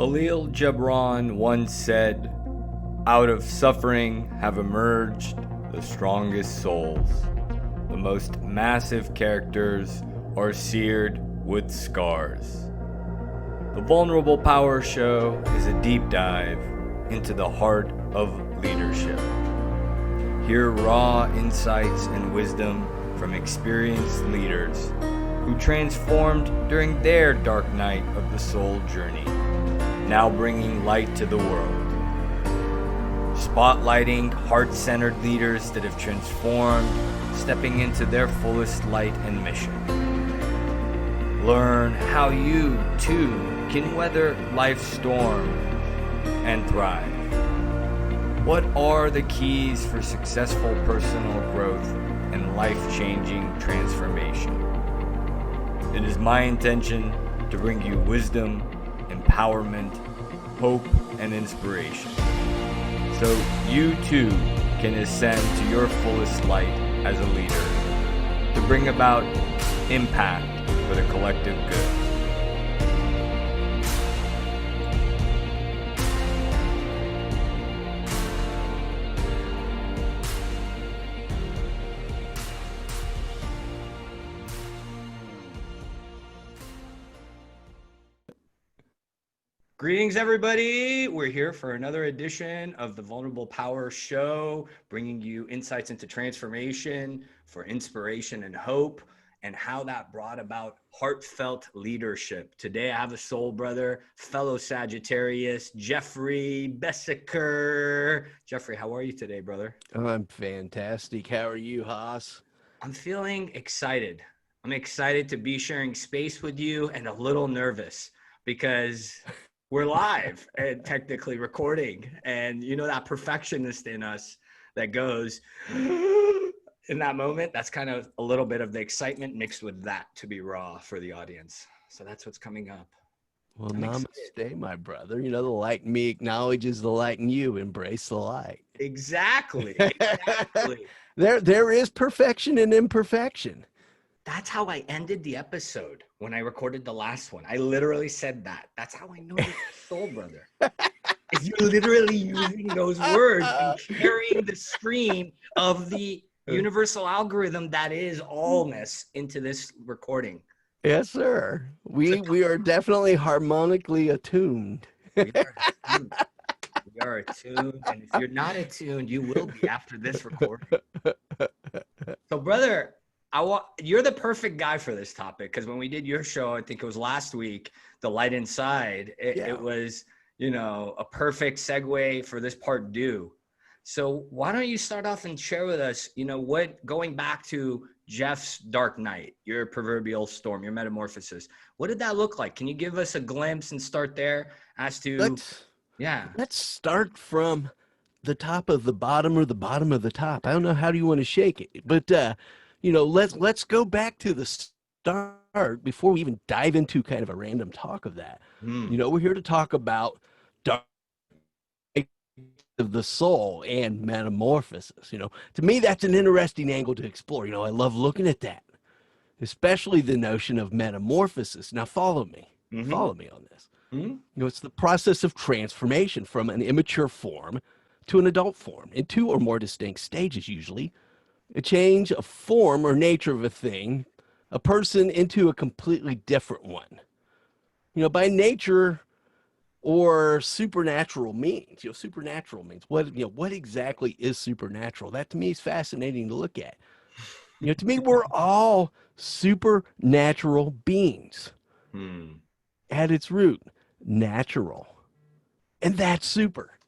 Khalil Gibran once said, "Out of suffering have emerged the strongest souls. The most massive characters are seared with scars." The Vulnerable Power Show is a deep dive into the heart of leadership. Hear raw insights and wisdom from experienced leaders who transformed during their dark night of the soul journey, now bringing light to the world. Spotlighting heart-centered leaders that have transformed, stepping into their fullest light and mission. Learn how you, too, can weather life's storm and thrive. What are the keys for successful personal growth and life-changing transformation? It is my intention to bring you wisdom, empowerment, hope, and inspiration, so you too can ascend to your fullest light as a leader, to bring about impact for the collective good. Greetings, everybody. We're here for another edition of the Vulnerable Power Show, bringing you insights into transformation for inspiration and hope, and how that brought about heartfelt leadership. Today, I have a soul brother, fellow Sagittarius, Jeffrey Besecker. Jeffrey, how are you today, brother? I'm fantastic. How are you, Hass? I'm feeling excited. I'm excited to be sharing space with you, and a little nervous because we're live and technically recording. And you know that perfectionist in us that goes in that moment, that's kind of a little bit of the excitement mixed with that, to be raw for the audience. So that's what's coming up. Well, namaste, my brother. You know, the light in me acknowledges the light in you. Embrace the light. Exactly. There is perfection and imperfection. That's how I ended the episode when I recorded the last one. I literally said that. That's how I know you're soul brother. Is you literally using those words and carrying the stream of the universal algorithm that is allness into this recording. Yes, sir. We are definitely harmonically attuned. We are attuned. We are attuned. And if you're not attuned, you will be after this recording. So, brother, you're the perfect guy for this topic, because when we did your show, I think it was last week, The Light Inside, it was, you know, a perfect segue for this part due. So why don't you start off and share with us, you know, what, going back to Jeff's dark night, your proverbial storm, your metamorphosis, what did that look like? Can you give us a glimpse and start there as to, Let's start from the top of the bottom or the bottom of the top. I don't know, how do you want to shake it? But, you know, let's go back to the start before we even dive into kind of a random talk of that. You know, we're here to talk about dark of the soul and metamorphosis. You know, to me, that's an interesting angle to explore. You know, I love looking at that, especially the notion of metamorphosis. Now, follow me. Follow me on this. You know, it's the process of transformation from an immature form to an adult form in two or more distinct stages, usually. A change of form or nature of a thing, a person, into a completely different one. You know, by nature or supernatural means. You know, supernatural means what? You know, what exactly is supernatural? That to me is fascinating to look at. You know, to me, we're all supernatural beings. At its root, natural, and that's super.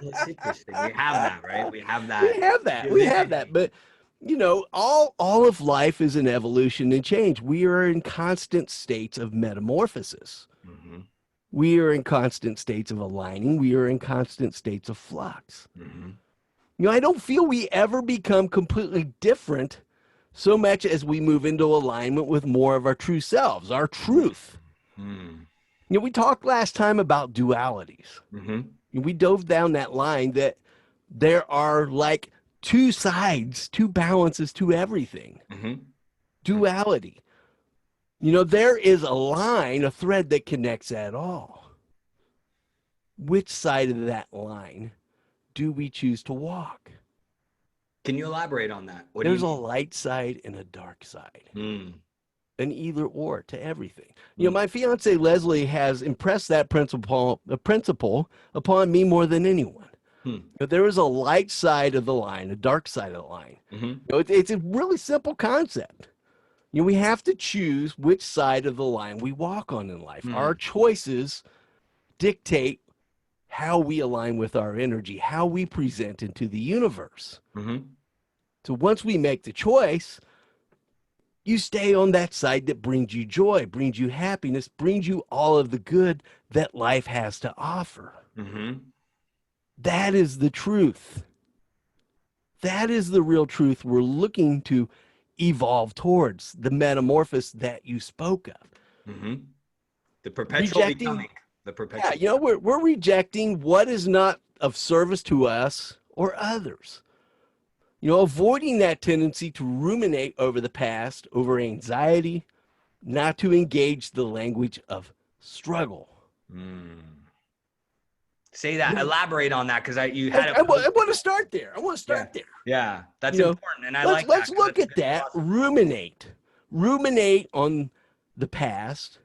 It's interesting. We have that, right? We have that. We have that. But, you know, all of life is an evolution and change. We are in constant states of metamorphosis. We are in constant states of aligning. We are in constant states of flux. You know, I don't feel we ever become completely different so much as we move into alignment with more of our true selves, our truth. You know, we talked last time about dualities. We dove down that line that there are like two sides, two balances to everything. Duality. There is a line, a thread that connects at all. Which side of that line do we choose to walk? Can you elaborate on that? What do you There's a mean? light side and a dark side, Mm, an either or to everything. mm, My fiance Leslie has impressed that principle upon me more than anyone. mm, But there is a light side of the line, a dark side of the line. mm-hmm, It's a really simple concept. We have to choose which side of the line we walk on in life. Our mm, choices dictate how we align with our energy, how we present into the universe. mm-hmm. So once we make the choice, you stay on that side that brings you joy, brings you happiness, brings you all of the good that life has to offer. Mm-hmm. That is the truth. That is the real truth we're looking to evolve towards, the metamorphosis that you spoke of. Mm-hmm. The perpetual Rejecting, becoming. The perpetual. we're rejecting what is not of service to us or others. Avoiding that tendency to ruminate over the past, over anxiety, not to engage the language of struggle. Mm. Say that. Elaborate on that, because you I, had it. I, I want to start there. I want to Yeah. start there. Yeah. That's You know, important, and I let's like let's that, 'cause look that's a at good that. process. Ruminate on the past.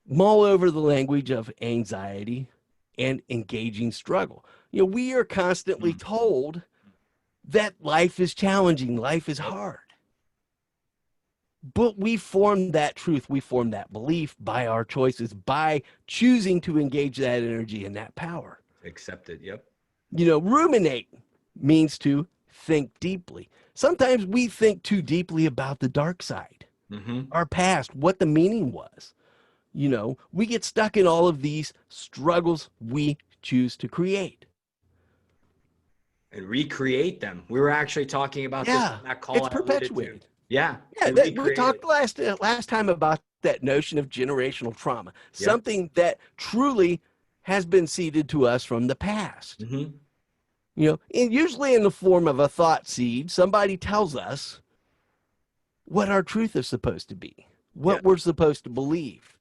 Mull over the language of anxiety and engaging struggle. We are constantly Mm. told that life is challenging, life is Yep. hard. But we form that truth, we form that belief by our choices, by choosing to engage that energy and that power. Accept it. Yep. Ruminate means to think deeply. Sometimes we think too deeply about the dark side, Mm-hmm. our past, what the meaning was. We get stuck in all of these struggles we choose to create. And recreate them. We were actually talking about this Yeah, on that call it's I alluded to. perpetuated. Yeah. Yeah, We we recreate it. talked last time about that notion of generational trauma, Yep. something that truly has been seeded to us from the past. Mm-hmm. And usually in the form of a thought seed, somebody tells us what our truth is supposed to be, Yeah. what we're supposed to believe,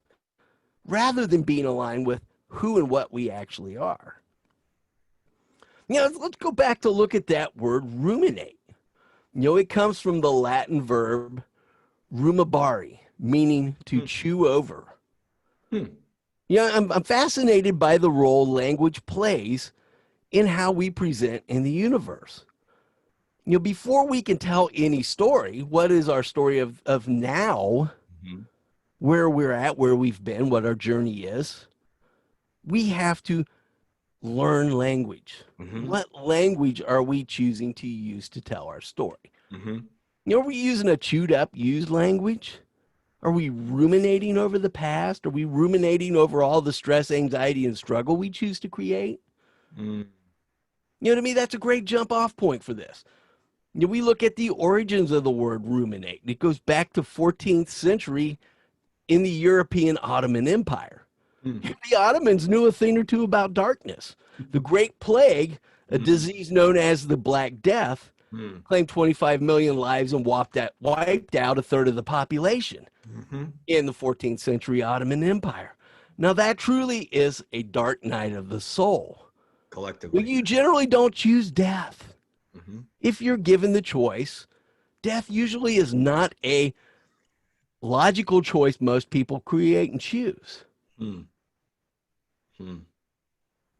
rather than being aligned with who and what we actually are. Let's go back to look at that word ruminate. It comes from the Latin verb rumabari, meaning to Hmm. chew over. Hmm. I'm fascinated by the role language plays in how we present in the universe. Before we can tell any story, what is our story of now, Mm-hmm. where we're at, where we've been, what our journey is, we have to learn language. Mm-hmm. What language are we choosing to use to tell our story? Mm-hmm. Are we using a chewed up, used language? Are we ruminating over the past? Are we ruminating over all the stress, anxiety, and struggle we choose to create? Mm. To me, that's a great jump off point for this. We look at the origins of the word ruminate. It goes back to 14th century in the European Ottoman Empire. Mm. The Ottomans knew a thing or two about darkness. The Great Plague, a Mm. disease known as the Black Death, Mm. claimed 25 million lives and wiped out a third of the population Mm-hmm. in the 14th century Ottoman Empire. Now, that truly is a dark night of the soul. Collectively. You generally don't choose death. Mm-hmm. If you're given the choice, death usually is not a logical choice most people create and choose. Mm. Mm.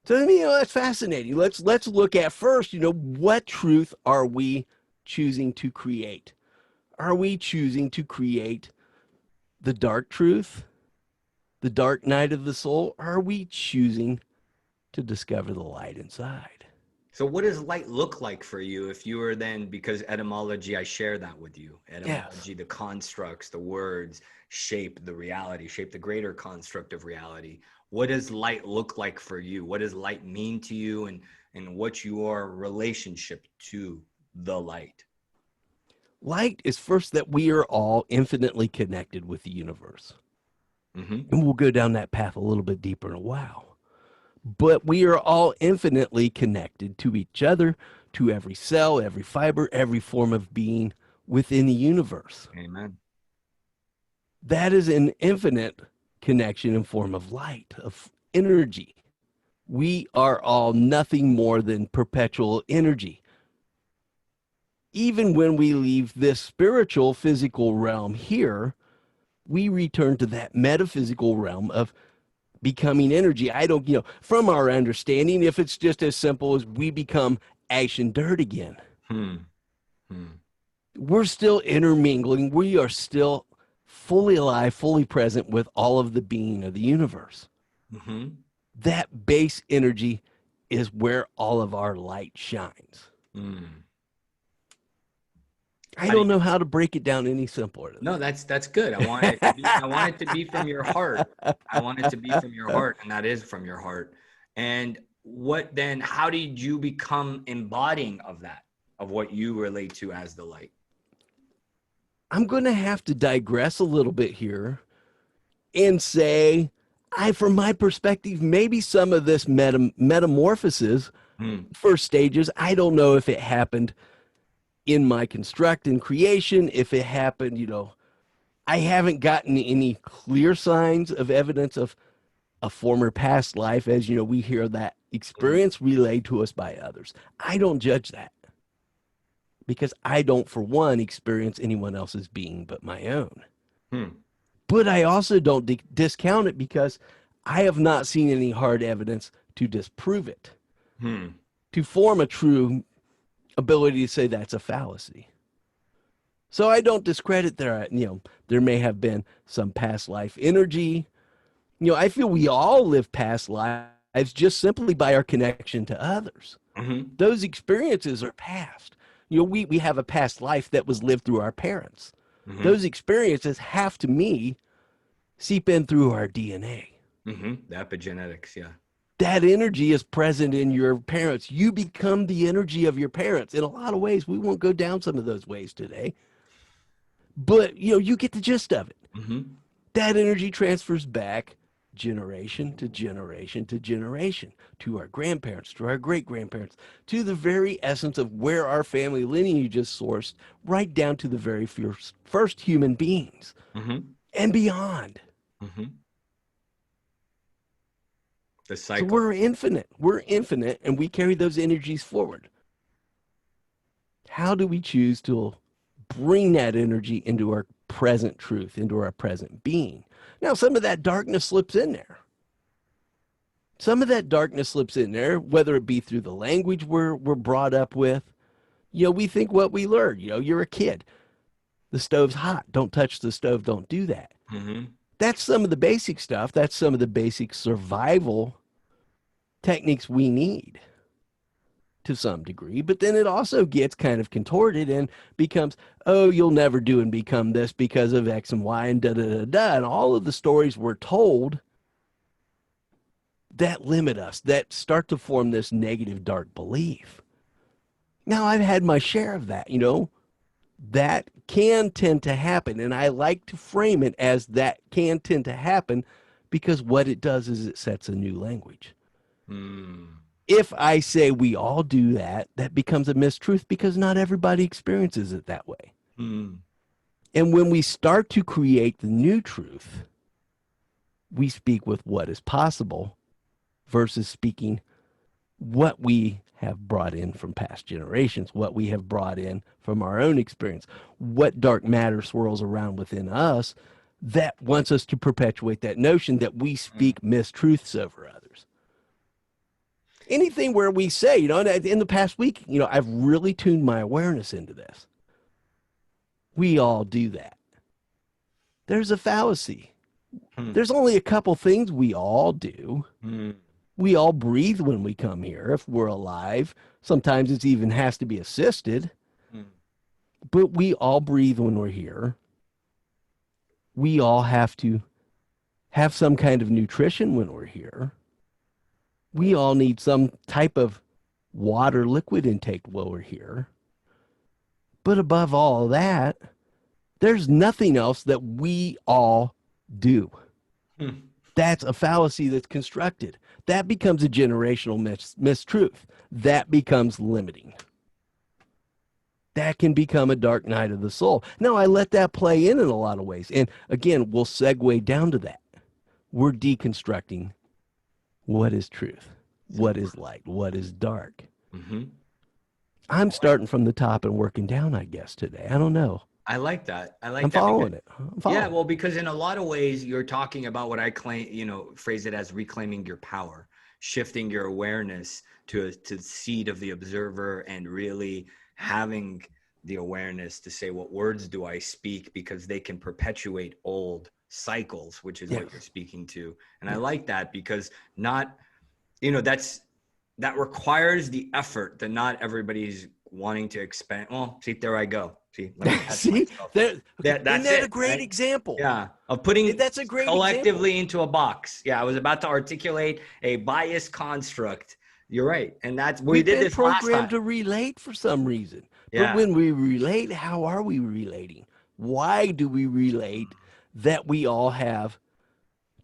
So, that's fascinating. Let's look at first, what truth are we choosing to create? Are we choosing to create the dark truth, the dark night of the soul? Or are we choosing to discover the light inside? So what does light look like for you if you were then, because etymology, I share that with you. Etymology, the constructs, the words shape the reality, shape the greater construct of reality. What does light look like for you? What does light mean to you, and what's your relationship to the light? Light is first that we are all infinitely connected with the universe. Mm-hmm. And we'll go down that path a little bit deeper in a while. But we are all infinitely connected to each other, to every cell, every fiber, every form of being within the universe. Amen. That is an infinite connection in form of light, of energy. We are all nothing more than perpetual energy. Even when we leave this spiritual physical realm here, we return to that metaphysical realm of becoming energy. I don't, from our understanding, if it's just as simple as we become ash and dirt again, Hmm. Hmm. we're still intermingling. We are still fully alive, fully present with all of the being of the universe. Mm-hmm. That base energy is where all of our light shines. Mm. I How do don't you? know how to break it down any simpler than No, that's good. I want it to be. I want it to be from your heart. I want it to be from your that. heart, and that is from your heart. And what then? How did you become embodying of that, of what you relate to as the light? I'm going to have to digress a little bit here and say, from my perspective, maybe some of this metamorphosis, Hmm. first stages, I don't know if it happened in my construct and creation, if it happened, I haven't gotten any clear signs of evidence of a former past life, as we hear that experience relayed to us by others. I don't judge that because I don't, for one, experience anyone else's being but my own. Hmm. But I also don't discount it because I have not seen any hard evidence to disprove it, Hmm. to form a true ability to say that's a fallacy. So I don't discredit there may have been some past life energy. I feel we all live past lives just simply by our connection to others. Mm-hmm. Those experiences are past. We have a past life that was lived through our parents. Mm-hmm. Those experiences have to me seep in through our DNA. Mm-hmm. The epigenetics, yeah. That energy is present in your parents. You become the energy of your parents in a lot of ways. We won't go down some of those ways today, but you get the gist of it. Mm-hmm. That energy transfers back generation to generation to generation to our grandparents, to our great grandparents, to the very essence of where our family lineage is sourced, right down to the very first human beings Mm-hmm. and beyond. Mm-hmm. The So cycle. we're infinite. We're infinite, and we carry those energies forward. How do we choose to bring that energy into our present truth, into our present being? Now, some of that darkness slips in there. Some of that darkness slips in there, whether it be through the language we're brought up with. We think what we learn. You're a kid. The stove's hot. Don't touch the stove. Don't do that. Mm-hmm. That's some of the basic stuff. That's some of the basic survival techniques we need to some degree, but then it also gets kind of contorted and becomes, oh, you'll never do and become this because of X and Y and da da da da. And all of the stories we're told that limit us, that start to form this negative, dark belief. Now, I've had my share of that, that can tend to happen. And I like to frame it as that can tend to happen because what it does is it sets a new language. Mm. If I say we all do that, that becomes a mistruth because not everybody experiences it that way. Mm. And when we start to create the new truth, we speak with what is possible versus speaking what we have brought in from past generations, what we have brought in from our own experience, what dark matter swirls around within us that wants us to perpetuate that notion that we speak mistruths over others. Anything where we say, in the past week, I've really tuned my awareness into this. We all do that. There's a fallacy. Mm. There's only a couple things we all do. Mm. We all breathe when we come here if we're alive. Sometimes it even has to be assisted, Mm. but we all breathe when we're here. We all have to have some kind of nutrition when we're here. We all need some type of water liquid intake while we're here. But above all that, there's nothing else that we all do. Mm. That's a fallacy that's constructed. That becomes a generational mistruth. That becomes limiting. that can become a dark night of the soul. Now, I let that play in a lot of ways. And again, we'll segue down to that. We're deconstructing what is truth, what is light, what is dark. Mm-hmm. I'm starting from the top and working down, I guess, today. I don't know. I like that. I like I'm that. following it. I'm following Yeah, well, because in a lot of ways, you're talking about what I claim, phrase it as reclaiming your power, shifting your awareness to the seat of the observer, and really having the awareness to say, what words do I speak? Because they can perpetuate old cycles, which is what you're speaking to. And I like that, because that requires the effort that not everybody's wanting to expand. Well, see, there I go. See, let me catch See, myself. isn't that That's a great example? Yeah, of putting That's a great collectively into a box. Yeah, I was about to articulate a biased construct. You're right, and we did this last time. Programmed to relate for some reason. But Yeah. when we relate, how are we relating? Why do we relate that we all have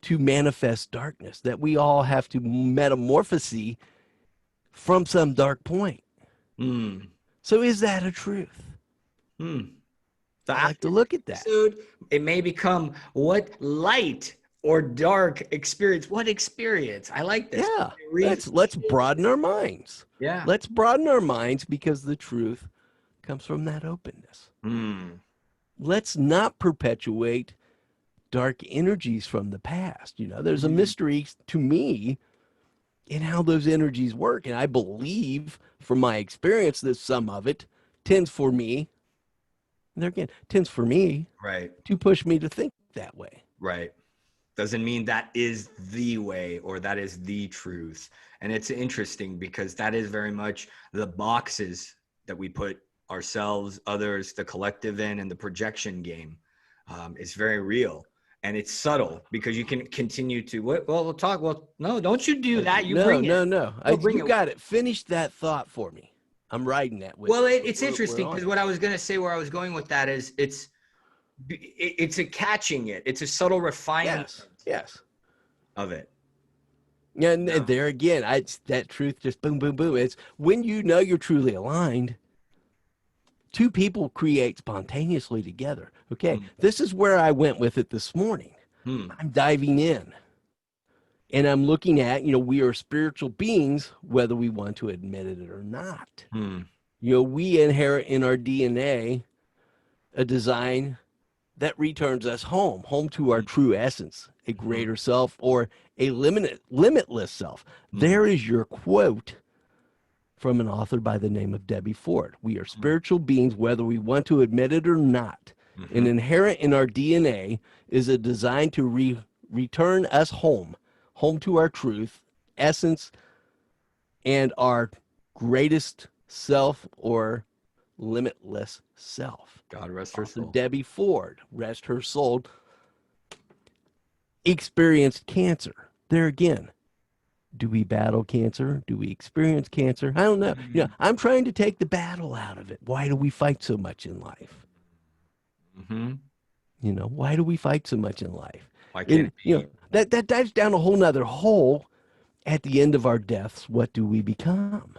to manifest darkness, that we all have to metamorphose from some dark point? So is that a truth? I like to look at that. It may become what light or dark experience. What experience? I like this. Yeah, let's broaden our minds. Yeah. Let's broaden our minds, because the truth comes from that openness. Let's not perpetuate dark energies from the past. There's a mystery to me in how those energies work. And I believe from my experience that some of it tends for me to push me to think that way. Right. Doesn't mean that is the way or that is the truth. And it's interesting, because that is very much the boxes that we put ourselves, others, the collective in, and the projection game. It's very real. And it's subtle, because you can continue to, no, don't you do that. You bring it. No. You got it. Finish that thought for me. I'm riding that with. Well, it's interesting, because what I was going to say, where I was going with that is it's a catching it. It's a subtle refinement of it. Yeah, and there again, that truth just boom, boom, boom. It's when you're truly aligned, two people create spontaneously together. Okay, this is where I went with it this morning. I'm diving in, and I'm looking at, we are spiritual beings, whether we want to admit it or not. We inherit in our DNA a design that returns us home to our true essence, a greater self, or a limitless self. There is your quote from an author by the name of Debbie Ford. We are spiritual beings, whether we want to admit it or not. And inherent in our DNA is a design to return us home to our truth, essence, and our greatest self, or limitless self. God rest her soul. Debbie Ford, rest her soul, experienced cancer. There again, do we battle cancer? Do we experience cancer? I don't know. I'm trying to take the battle out of it. Why do we fight so much in life? Why do we fight so much in life? Why can't it be? That dives down a whole nother hole. At the end of our deaths, what do we become?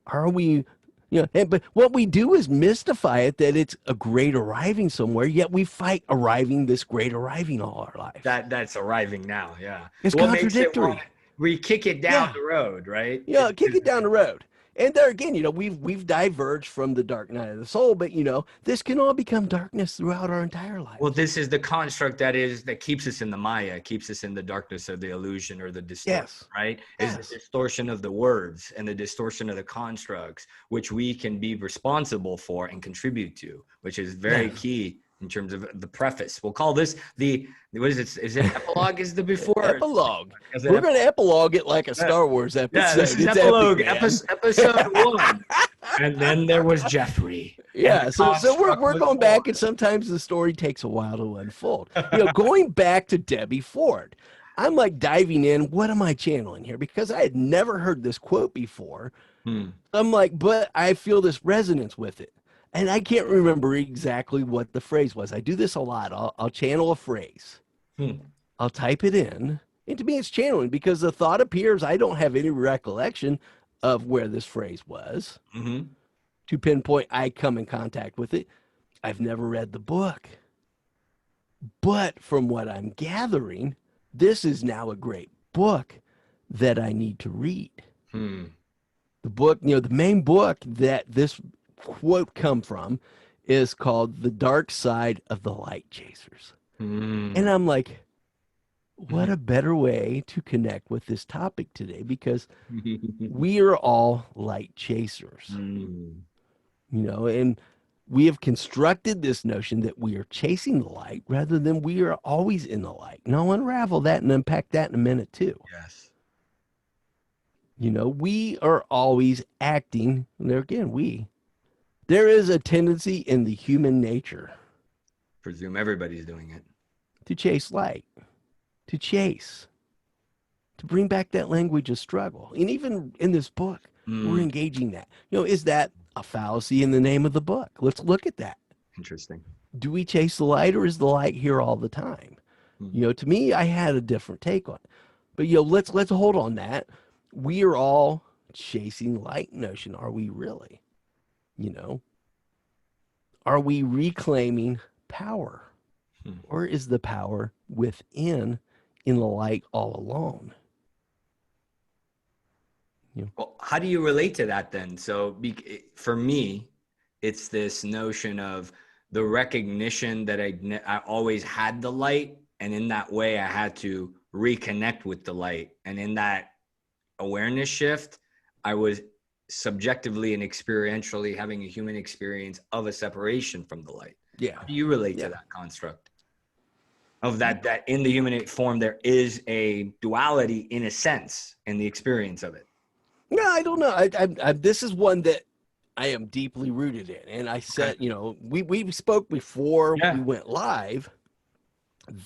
Are we, but what we do is mystify it, that it's a great arriving somewhere, yet we fight this great arriving all our life. That's arriving now. Yeah. It's contradictory. We kick it down the road, right? Yeah, kick it down the road. And there again, we've diverged from the dark night of the soul, but this can all become darkness throughout our entire life. Well, this is the construct that keeps us in the Maya, keeps us in the darkness of the illusion or the distortion, right? Is the distortion of the words and the distortion of the constructs, which we can be responsible for and contribute to, which is very key in terms of the preface. We'll call this what is it? Is it epilogue? Is the before? Epilogue. We're going to epilogue it like a Star Wars episode. Yeah, this is epilogue, episode 1. And then there was Jeffrey. Yeah, so we're going back, and sometimes the story takes a while to unfold. Going back to Debbie Ford, I'm like diving in. What am I channeling here? Because I had never heard this quote before. I'm like, but I feel this resonance with it. And I can't remember exactly what the phrase was. I do this a lot. I'll channel a phrase. I'll type it in. And to me, it's channeling, because the thought appears. I don't have any recollection of where this phrase was. to pinpoint I come in contact with it. I've never read the book. But from what I'm gathering, this is now a great book that I need to read. The book, the main book that this quote come from is called The Dark Side of the Light Chasers. And I'm like, what a better way to connect with this topic today, because we are all light chasers, and we have constructed this notion that we are chasing the light rather than we are always in the light. And I'll unravel that and unpack that in a minute too. Yes. We are always acting, and there again, there is a tendency in the human nature. Presume everybody's doing it. To chase light, to bring back that language of struggle. And even in this book, we're engaging that. Is that a fallacy in the name of the book? Let's look at that. Interesting. Do we chase the light, or is the light here all the time? To me, I had a different take on it. But let's hold on that. We are all chasing light notion. Are we really? Are we reclaiming power? Or is the power within in the light all alone? Well, how do you relate to that then? So for me, it's this notion of the recognition that I always had the light, and in that way I had to reconnect with the light. And in that awareness shift, I was subjectively and experientially having a human experience of a separation from the light. Yeah. How do you relate to that construct? Of that in the human form, there is a duality in a sense in the experience of it. No, I don't know. This is one that I am deeply rooted in. And I said, we spoke before we went live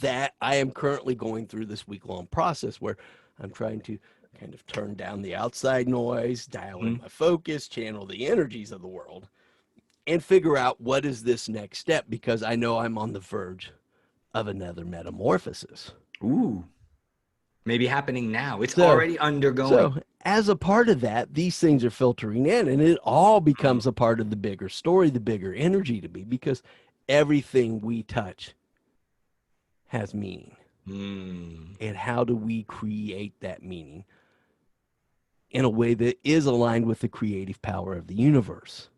that I am currently going through this week-long process where I'm trying to kind of turn down the outside noise, dial in my focus, channel the energies of the world, and figure out what is this next step, because I know I'm on the verge of another metamorphosis. Ooh. Maybe happening now. It's already undergoing. So as a part of that, these things are filtering in, and it all becomes a part of the bigger story, the bigger energy to me, because everything we touch has meaning. And how do we create that meaning in a way that is aligned with the creative power of the universe?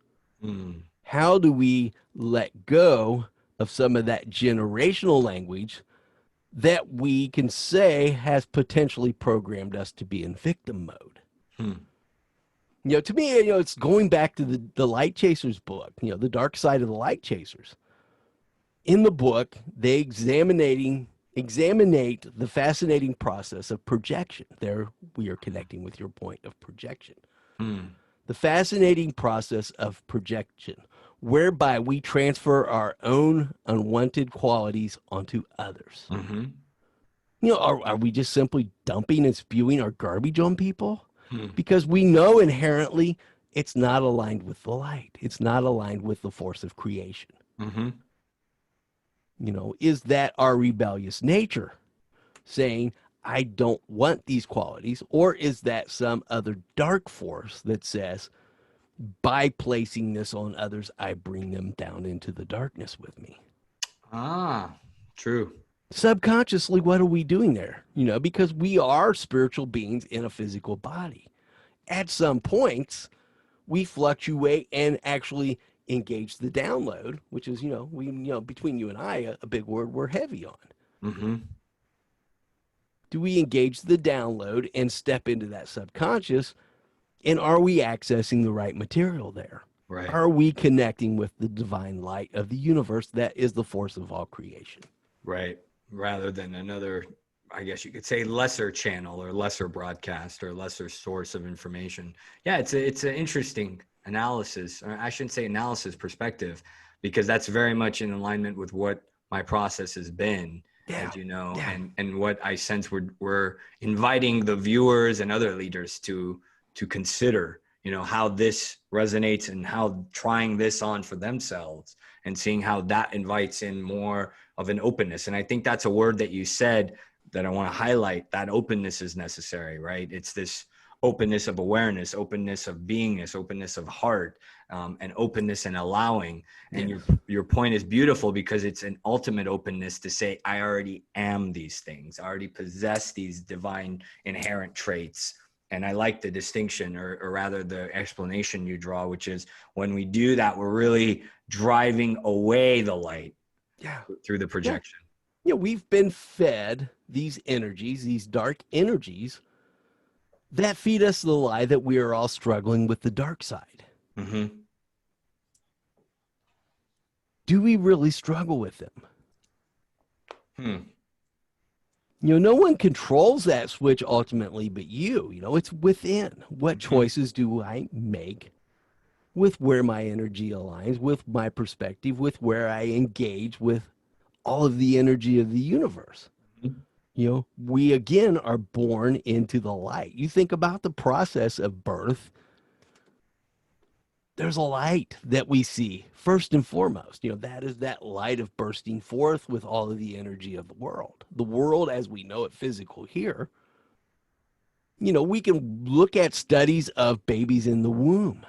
How do we let go of some of that generational language that we can say has potentially programmed us to be in victim mode? To me, it's going back to the Light Chasers book, the Dark Side of the Light Chasers. In the book, they examine the fascinating process of projection. There we are connecting with your point of projection. The fascinating process of projection, whereby we transfer our own unwanted qualities onto others. Are we just simply dumping and spewing our garbage on people? Because we know inherently it's not aligned with the light. It's not aligned with the force of creation. Is that our rebellious nature saying, I don't want these qualities? Or is that some other dark force that says, by placing this on others, I bring them down into the darkness with me? True. Subconsciously, what are we doing there? Because we are spiritual beings in a physical body. At some points, we fluctuate and actually engage the download, which is, between you and I, a big word we're heavy on. Do we engage the download and step into that subconscious? And are we accessing the right material there? Right. Are we connecting with the divine light of the universe that is the force of all creation? Right. Rather than another, I guess you could say, lesser channel or lesser broadcast or lesser source of information. Yeah, it's an interesting analysis. I shouldn't say analysis, perspective, because that's very much in alignment with what my process has been, as you know, and what I sense we're inviting the viewers and other leaders to consider, how this resonates and how trying this on for themselves and seeing how that invites in more of an openness. And I think that's a word that you said that I want to highlight, that openness is necessary, right? It's this openness of awareness, openness of beingness, openness of heart, and openness and allowing. And Yes. your point is beautiful because it's an ultimate openness to say, I already am these things. I already possess these divine inherent traits. And I like the distinction, or rather the explanation you draw, which is when we do that, we're really driving away the light through the projection. Yeah, we've been fed these energies, these dark energies that feed us the lie that we are all struggling with the dark side. Mm-hmm. Do we really struggle with them? Hmm. You know, no one controls that switch ultimately but you. You know, it's within. What choices do I make with where my energy aligns, with my perspective, with where I engage with all of the energy of the universe? You know, we again are born into the light. You think about the process of birth. There's a light that we see first and foremost. You know, that is that light of bursting forth with all of the energy of the world. The world as we know it physical here. You know, we can look at studies of babies in the womb.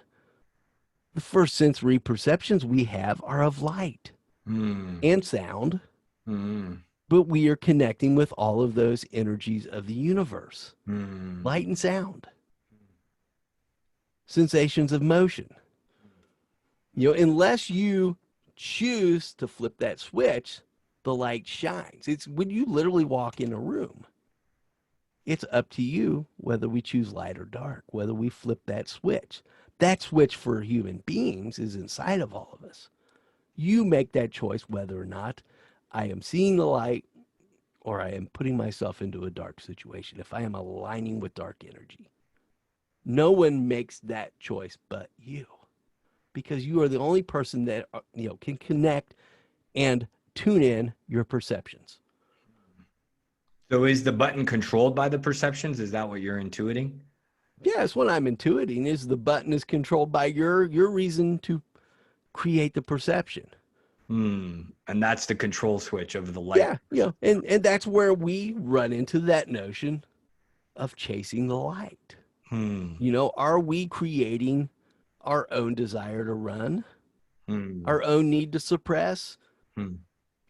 The first sensory perceptions we have are of light and sound, but we are connecting with all of those energies of the universe. Light and sound, sensations of motion. You know, unless you choose to flip that switch, the light shines. It's when you literally walk in a room. It's up to you whether we choose light or dark, whether we flip that switch. That switch for human beings is inside of all of us. You make that choice whether or not I am seeing the light or I am putting myself into a dark situation, if I am aligning with dark energy. No one makes that choice but you, because you are the only person that can connect and tune in your perceptions. So is the button controlled by the perceptions? Is that what you're intuiting? Yes, what I'm intuiting is the button is controlled by your reason to create the perception. And that's the control switch of the light. Yeah, and that's where we run into that notion of chasing the light. You know, are we creating our own desire to run, our own need to suppress?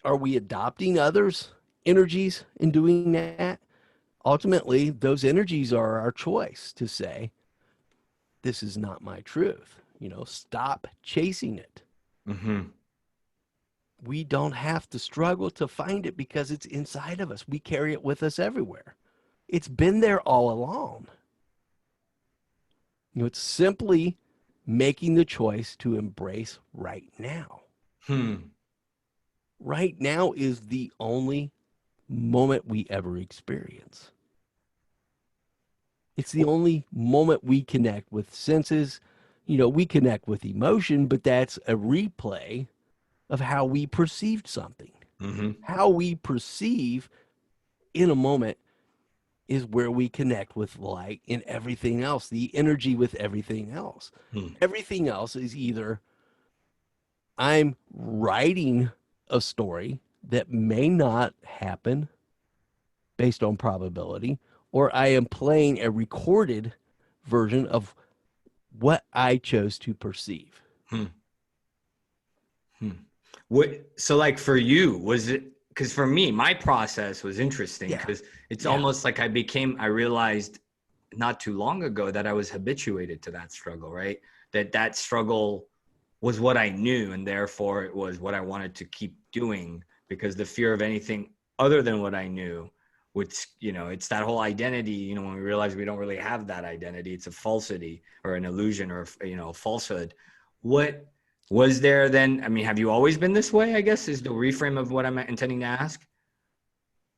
Are we adopting others' energies in doing that? Ultimately, those energies are our choice to say, this is not my truth. You know, stop chasing it. We don't have to struggle to find it because it's inside of us. We carry it with us everywhere. It's been there all along. You know, it's simply making the choice to embrace right now. Right now is the only moment we ever experience. It's the only moment we connect with senses. You know, we connect with emotion, but that's a replay of how we perceived something. How we perceive in a moment is where we connect with light and everything else, the energy with everything else. Everything else is either I'm writing a story that may not happen based on probability, or I am playing a recorded version of what I chose to perceive. So like for you, was it, because for me, my process was interesting because it's almost like I realized not too long ago that I was habituated to that struggle, right? That struggle was what I knew, and therefore it was what I wanted to keep doing, because the fear of anything other than what I knew would, it's that whole identity, when we realize we don't really have that identity, it's a falsity or an illusion or, a falsehood. What was there then? I mean, have you always been this way, I guess, is the reframe of what I'm intending to ask?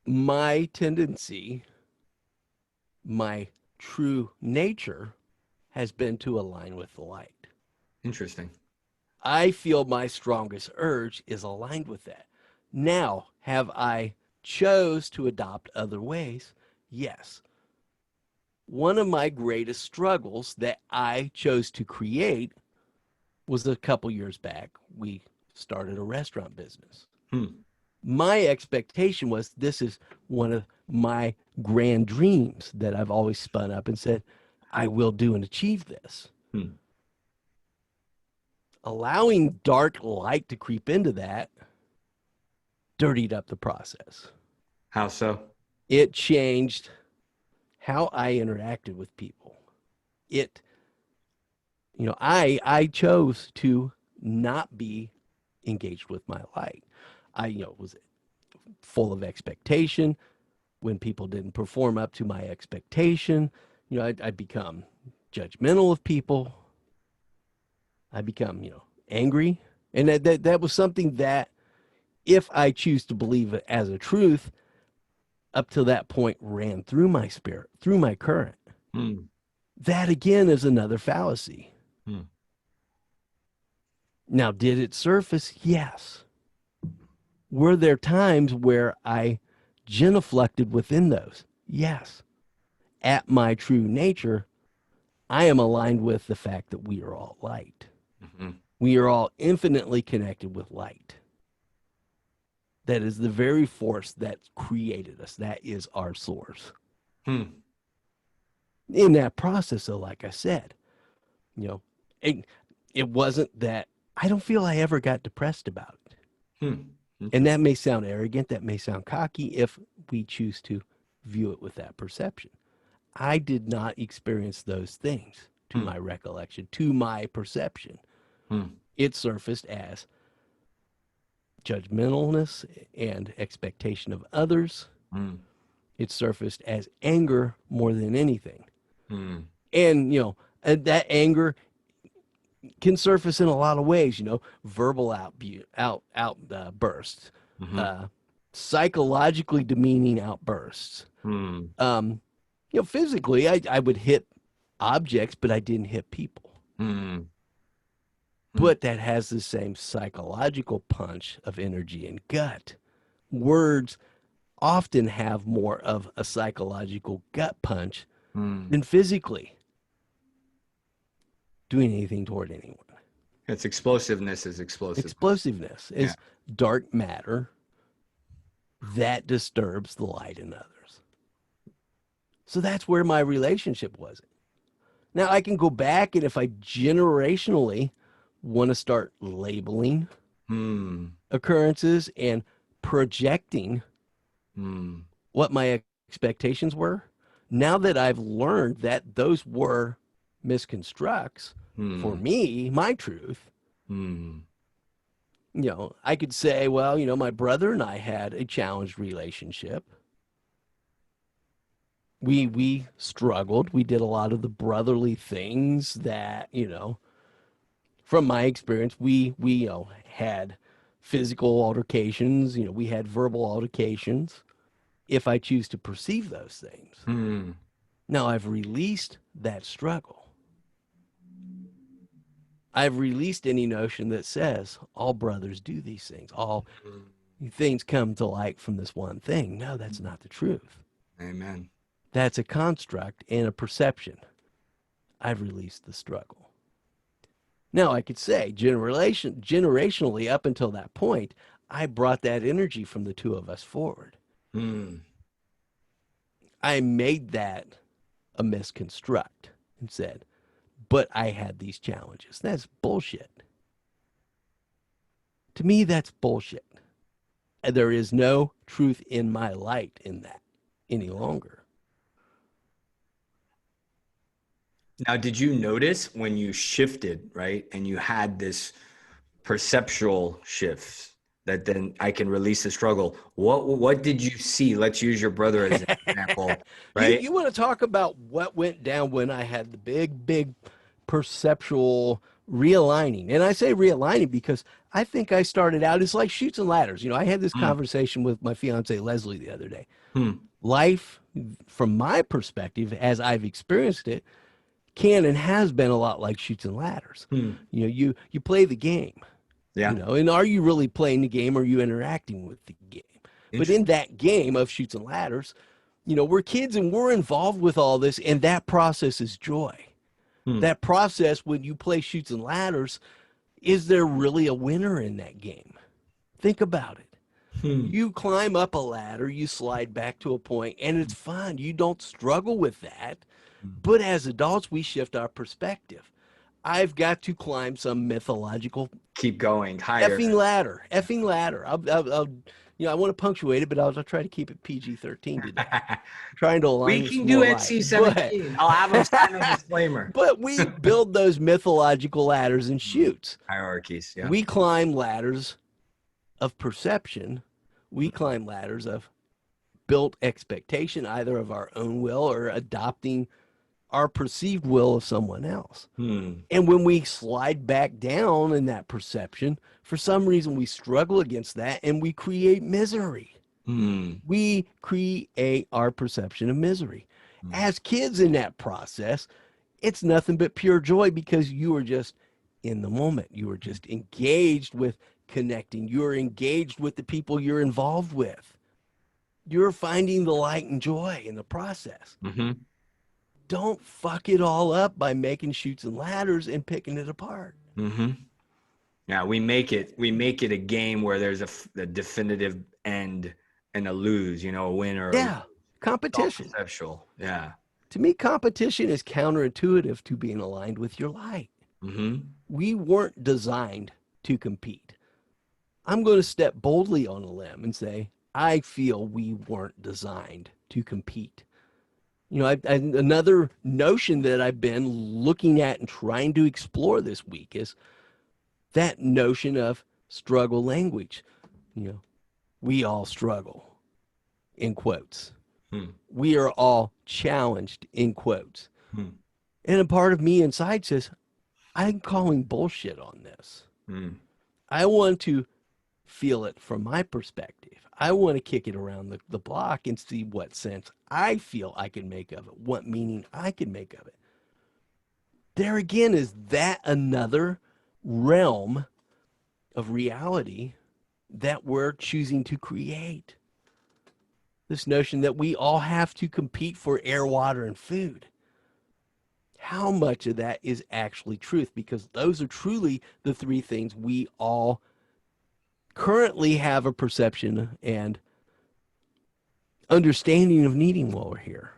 My tendency, my true nature has been to align with the light. Interesting. I feel my strongest urge is aligned with that. Now, have I chose to adopt other ways? Yes. One of my greatest struggles that I chose to create was a couple years back. We started a restaurant business. My expectation was this is one of my grand dreams that I've always spun up and said, I will do and achieve this. Hmm. Allowing dark light to creep into that dirtied up the process. How so? It changed how I interacted with people. It, I chose to not be engaged with my light. I, was full of expectation. When people didn't perform up to my expectation, I'd become judgmental of people. I become, angry. And that was something that, if I choose to believe it as a truth, up to that point ran through my spirit, through my current. Hmm. That again is another fallacy. Hmm. Now, did it surface? Yes. Were there times where I genuflected within those? Yes. At my true nature, I am aligned with the fact that we are all light. Mm-hmm. We are all infinitely connected with light. That is the very force that created us. That is our source. Hmm. In that process, though, like I said, it wasn't that I don't feel I ever got depressed about it. And that may sound arrogant, that may sound cocky if we choose to view it with that perception. I did not experience those things to my recollection, to my perception. It surfaced as judgmentalness and expectation of others. It surfaced as anger more than anything. And, that anger can surface in a lot of ways, verbal outbursts, psychologically demeaning outbursts. Physically, I would hit objects, but I didn't hit people. But that has the same psychological punch of energy and gut. Words often have more of a psychological gut punch than physically doing anything toward anyone. It's explosiveness is explosiveness. Explosiveness is dark matter that disturbs the light in others. So that's where my relationship was. Now I can go back, and if I generationally want to start labeling occurrences and projecting what my expectations were, now that I've learned that those were misconstructs for me, my truth, I could say, well, my brother and I had a challenged relationship. We struggled. We did a lot of the brotherly things that, from my experience, we had physical altercations, we had verbal altercations, if I choose to perceive those things. Now I've released that struggle. I've released any notion that says all brothers do these things. All things come to light from this one thing. No, that's not the truth. Amen. That's a construct and a perception. I've released the struggle. Now I could say generationally up until that point, I brought that energy from the two of us forward. I made that a misconstruct and said, but I had these challenges. That's bullshit. To me, that's bullshit. And there is no truth in my light in that any longer. Now, did you notice when you shifted, right, and you had this perceptual shift that then I can release the struggle? What did you see? Let's use your brother as an example, right? You want to talk about what went down when I had the big perceptual realigning. And I say realigning because I think I started out, it's like chutes and ladders. I had this conversation with my fiance, Leslie, the other day. Life, from my perspective, as I've experienced it, can and has been a lot like chutes and ladders. You play the game. And are you really playing the game, or are you interacting with the game? But in that game of chutes and ladders, we're kids and we're involved with all this, and that process is joy. That process, when you play chutes and ladders, is there really a winner in that game? Think about it. You climb up a ladder, you slide back to a point, and it's fine. You don't struggle with that. But as adults, we shift our perspective. I've got to climb some mythological Keep going higher. effing ladder. I want to punctuate it, but I'll try to keep it PG-13 today. Trying to align We with can some do more light. NC-17. I'll have them sign a disclaimer. But we build those mythological ladders and chutes. Hierarchies, yeah. We climb ladders of perception. We climb ladders of built expectation, either of our own will or adopting our perceived will of someone else. And when we slide back down in that perception, for some reason we struggle against that and we create misery. We create our perception of misery. As kids in that process, it's nothing but pure joy because you are just in the moment. You are just engaged with connecting. You're engaged with the people you're involved with. You're finding the light and joy in the process. Don't fuck it all up by making chutes and ladders and picking it apart. Yeah, we make it a game where there's a definitive end and a lose, a win or a lose. Competition. Conceptual. Yeah. To me, competition is counterintuitive to being aligned with your light. We weren't designed to compete. I'm going to step boldly on a limb and say, I feel we weren't designed to compete. Another notion that I've been looking at and trying to explore this week is that notion of struggle language. We all struggle, in quotes. We are all challenged, in quotes. And a part of me inside says, I'm calling bullshit on this. I want to feel it from my perspective. I want to kick it around the block and see what sense I feel I can make of it, what meaning I can make of it. There again, is that another realm of reality that we're choosing to create? This notion that we all have to compete for air, water, and food. How much of that is actually truth? Because those are truly the three things we all currently have a perception and understanding of needing while we're here.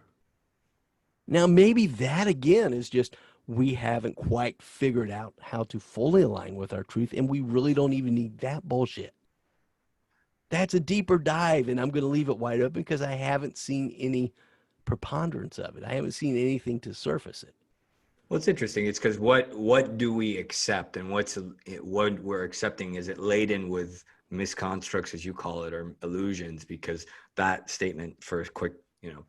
Now, maybe that again is just we haven't quite figured out how to fully align with our truth, and we really don't even need that bullshit. That's a deeper dive, and I'm going to leave it wide open because I haven't seen any preponderance of it. I haven't seen anything to surface it. Well, it's interesting. It's because what do we accept, and what we're accepting, is it laden with misconstructs, as you call it, or illusions? Because that statement, for a quick,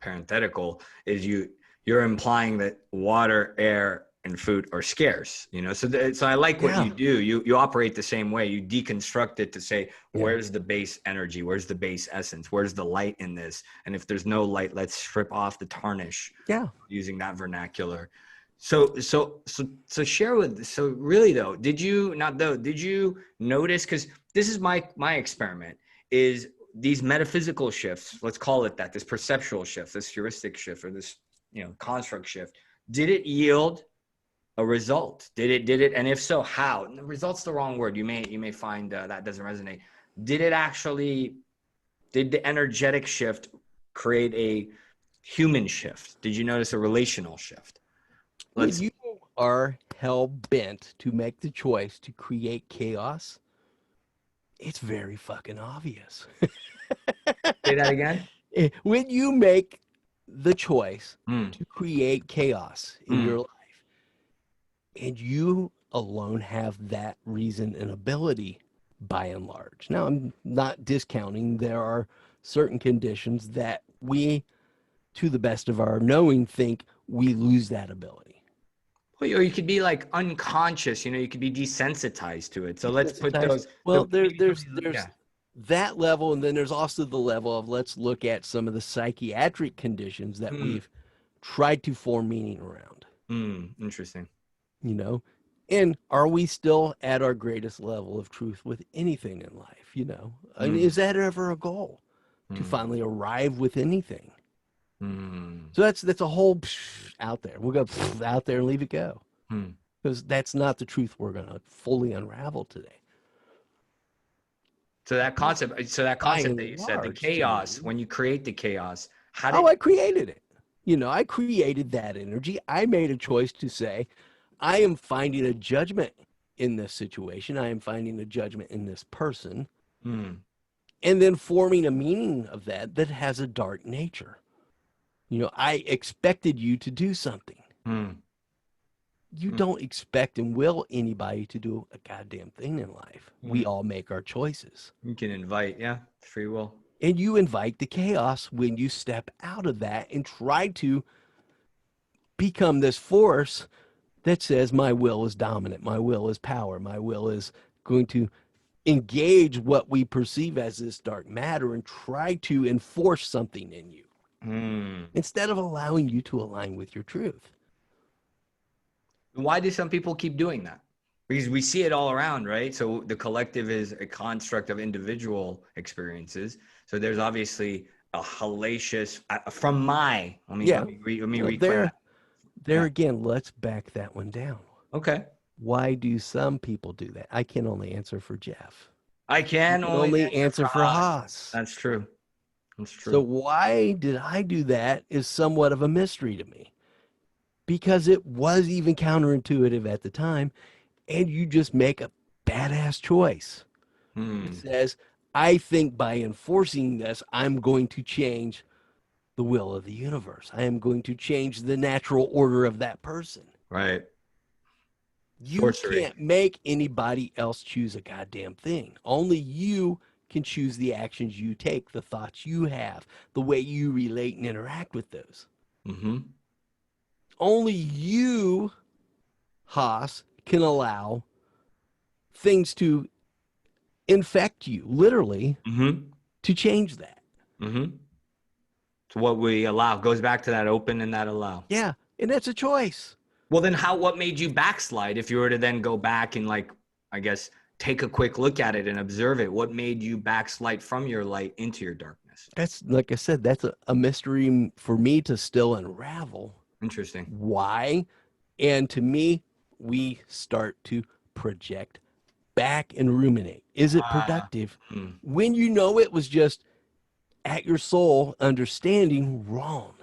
parenthetical, is you're implying that water, air, and food are scarce. So I like what you do. You operate the same way. You deconstruct it to say, where's the base energy? Where's the base essence? Where's the light in this? And if there's no light, let's strip off the tarnish. Using that vernacular. So share with, so really though, did you notice, because this is my experiment, is these metaphysical shifts, let's call it that, this perceptual shift, this heuristic shift, or this, construct shift, did it yield a result? Did it, and if so, how? And the result's the wrong word. You may find that doesn't resonate. Did the energetic shift create a human shift? Did you notice a relational shift? When you are hell-bent to make the choice to create chaos, it's very fucking obvious. Say that again? When you make the choice to create chaos in your life, and you alone have that reason and ability, by and large. Now, I'm not discounting. There are certain conditions that we, to the best of our knowing, think we lose that ability. Well, or you could be like unconscious, you could be desensitized to it. So let's put those. Well, there's that level, and then there's also the level of, let's look at some of the psychiatric conditions that we've tried to form meaning around. Interesting. And are we still at our greatest level of truth with anything in life? I mean, is that ever a goal to finally arrive with anything? So that's a whole out there. We'll go out there and leave it go, because that's not the truth we're going to fully unravel today. So that concept, By that you and said, the large, to chaos, me, when you create the chaos, how oh, did, I created it. You know, I created that energy. I made a choice to say, I am finding a judgment in this situation. I am finding a judgment in this person, hmm, and then forming a meaning of that that has a dark nature. You know, I expected you to do something. hmm, You hmm, don't expect and will anybody to do a goddamn thing in life. hmm. We all make our choices. You can invite, yeah, free will. And you invite the chaos when you step out of that and try to become this force that says, my will is dominant, my will is power, my will is going to engage what we perceive as this dark matter and try to enforce something in you Hmm. instead of allowing you to align with your truth. Why do some people keep doing that? Because we see it all around, right? So the collective is a construct of individual experiences. So there's obviously a hellacious, from my, Yeah. let me Well, reclaim that. there Yeah. again, let's back that one down. Okay. Why do some people do that? I can only answer for Jeff. I You can can only only answer answer for for Haas. Haas. That's true. That's So true. why did I do that is somewhat of a mystery to me because it was even counterintuitive at the time. And you just make a badass choice. It Hmm. says, I think by enforcing this, I'm going to change the will of the universe. I am going to change the natural order of that person. Right. You Sorcery. can't make anybody else choose a goddamn thing. Only you can choose the actions you take, the thoughts you have, the way you relate and interact with those. Mm-hmm. Only you, Haas, can allow things to infect you, literally, Mm-hmm. to change that. Mm-hmm. So what we allow goes back to that open and that allow. Yeah, and that's a choice. Well, then what made you backslide if you were to then go back and like, I guess, take a quick look at it and observe it? What made you backslide from your light into your darkness? That's, like I said, that's a mystery for me to still unravel. Interesting. Why? And to me, we start to project back and ruminate. Is it Ah. productive? Hmm. When you know it was just at your soul understanding wrong.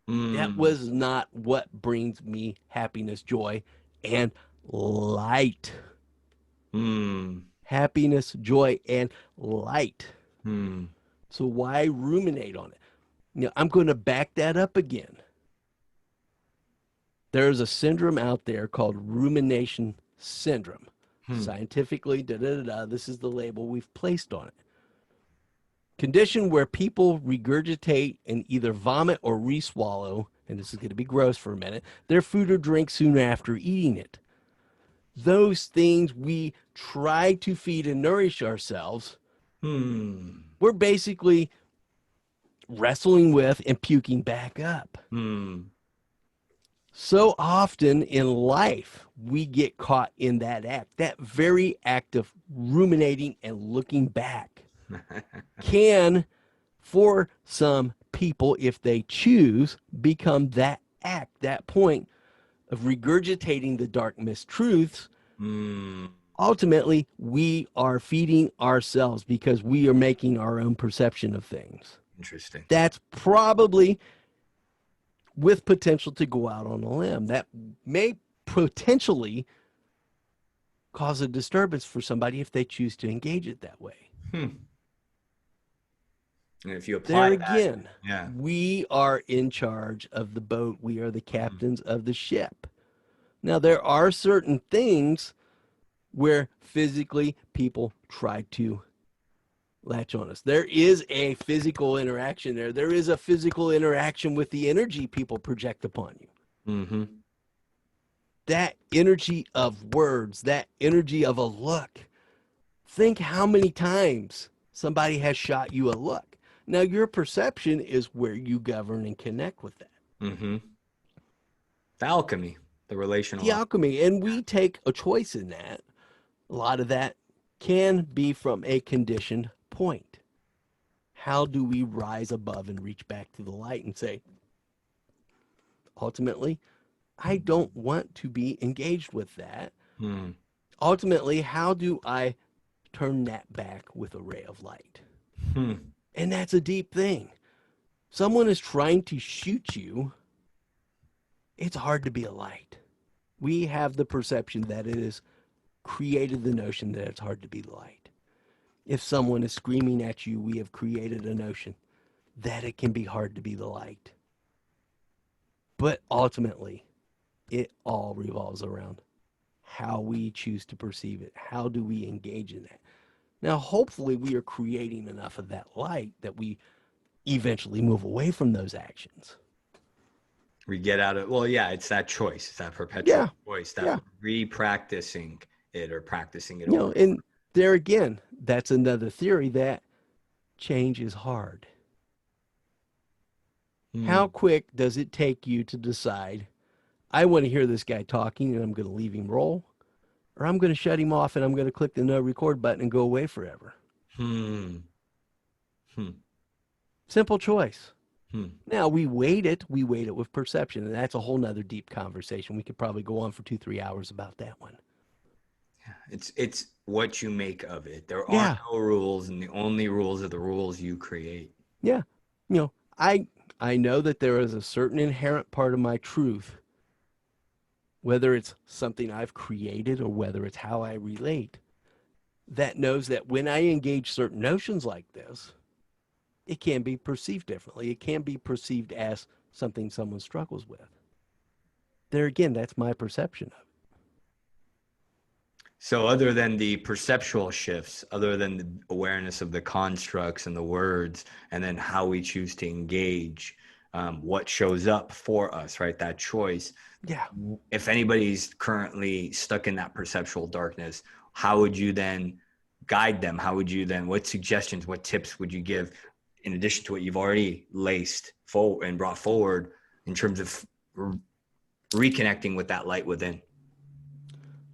That Hmm. was not what brings me happiness, joy, and light. Hmm. Happiness, joy, and light. Hmm. So why ruminate on it? Now, I'm going to back that up again. There's a syndrome out there called rumination syndrome. Hmm. Scientifically, this is the label we've placed on it. Condition where people regurgitate and either vomit or re-swallow, and this is going to be gross for a minute, their food or drink soon after eating it. Those things we try to feed and nourish ourselves, Hmm. we're basically wrestling with and puking back up. Hmm. So often in life, we get caught in that act, that very act of ruminating and looking back can, for some people, if they choose, become that act, that point of regurgitating the dark mistruths. Hmm. Ultimately, we are feeding ourselves because we are making our own perception of things. Interesting. That's probably with potential to go out on a limb. That may potentially cause a disturbance for somebody if they choose to engage it that way. Hmm. And if you There apply that, again, yeah. we are in charge of the boat. We are the Hmm. captains of the ship. Now, there are certain things where physically people try to latch on us. There is a physical interaction there. There is a physical interaction with the energy people project upon you. Mm-hmm. That energy of words, that energy of a look. Think how many times somebody has shot you a look. Now, your perception is where you govern and connect with that. Mm-hmm. The alchemy, the relational The alchemy. alchemy, and we take a choice in that. A lot of that can be from a conditioned point. How do we rise above and reach back to the light and say, ultimately, I don't want to be engaged with that. Hmm. Ultimately, how do I turn that back with a ray of light. Hmm. And that's a deep thing. Someone is trying to shoot you. It's hard to be a light. We have the perception that it has created the notion that it's hard to be light. If someone is screaming at you, we have created a notion that it can be hard to be the light. But ultimately, it all revolves around how we choose to perceive it. How do we engage in that? Now, hopefully, we are creating enough of that light that we eventually move away from those actions. We get out of, well, yeah, it's that choice. It's that perpetual Yeah, choice, that yeah. re-practicing it or practicing it You over. know, and there again, that's another theory that change is hard. How Hmm. quick does it take you to decide, I want to hear this guy talking and I'm going to leave him roll, or I'm going to shut him off and I'm going to click the no record button and go away forever? Hmm. Hmm. Simple choice. Hmm. Now, we weight it with perception, and that's a whole nother deep conversation. We could probably go on for 2, 3 hours about that one. It's what you make of it. There are Yeah, no rules, and the only rules are the rules you create. yeah. You know, I know that there is a certain inherent part of my truth, whether it's something I've created or whether it's how I relate, that knows that when I engage certain notions like this, it can be perceived differently. It can be perceived as something someone struggles with. There again, that's my perception of it. So, other than the perceptual shifts, other than the awareness of the constructs and the words, and then how we choose to engage, what shows up for us, right? That choice. Yeah. If anybody's currently stuck in that perceptual darkness, how would you then guide them? How would you then, what suggestions, what tips would you give in addition to what you've already laced forward and brought forward in terms of reconnecting with that light within?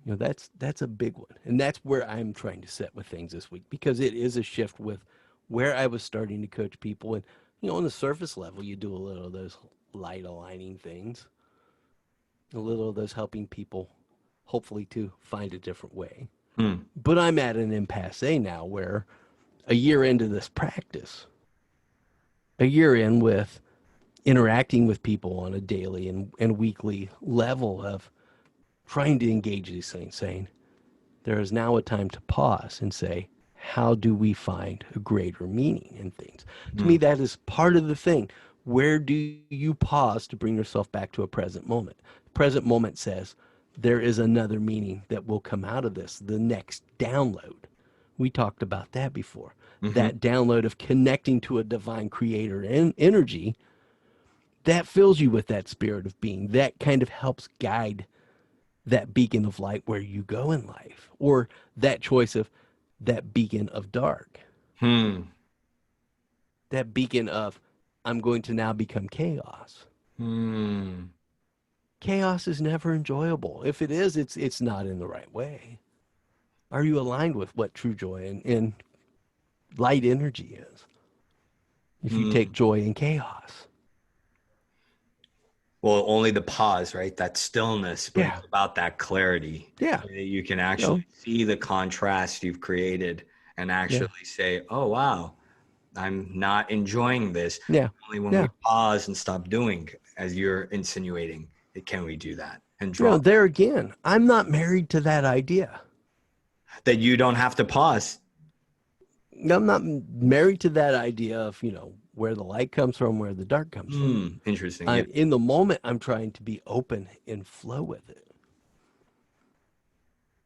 You know, that's a big one. And that's where I'm trying to set with things this week, because it is a shift with where I was starting to coach people. And, you know, on the surface level, you do a little of those light aligning things, a little of those helping people hopefully to find a different way. Hmm. But I'm at an impasse now where a year into this practice, a year in with interacting with people on a daily and weekly level of trying to engage these things, saying, there is now a time to pause and say, how do we find a greater meaning in things? To Hmm. me, that is part of the thing. Where do you pause to bring yourself back to a present moment? Present moment says there is another meaning that will come out of this, the next download. We talked about that before. Mm-hmm. That download of connecting to a divine creator energy that fills you with that spirit of being. That kind of helps guide that beacon of light where you go in life, or that choice of that beacon of dark, Hmm. that beacon of, I'm going to now become chaos. Hmm. Chaos is never enjoyable. If it is, it's not in the right way. Are you aligned with what true joy and light energy is? If you take Hmm. joy in chaos. Well, only the pause, right? That stillness brings Yeah. about that clarity. Yeah. That you can You know, actually see the contrast you've created and yeah. actually say, oh, wow, I'm not enjoying this. Yeah. Only when we Yeah. pause and stop doing, as you're insinuating, can we do that and You know, draw there again, I'm not married to that idea. that you don't have to pause. I'm not married to that idea of, you know, where the light comes from, where the dark comes from. Hmm. Interesting. Yeah. In the moment, I'm trying to be open and flow with it.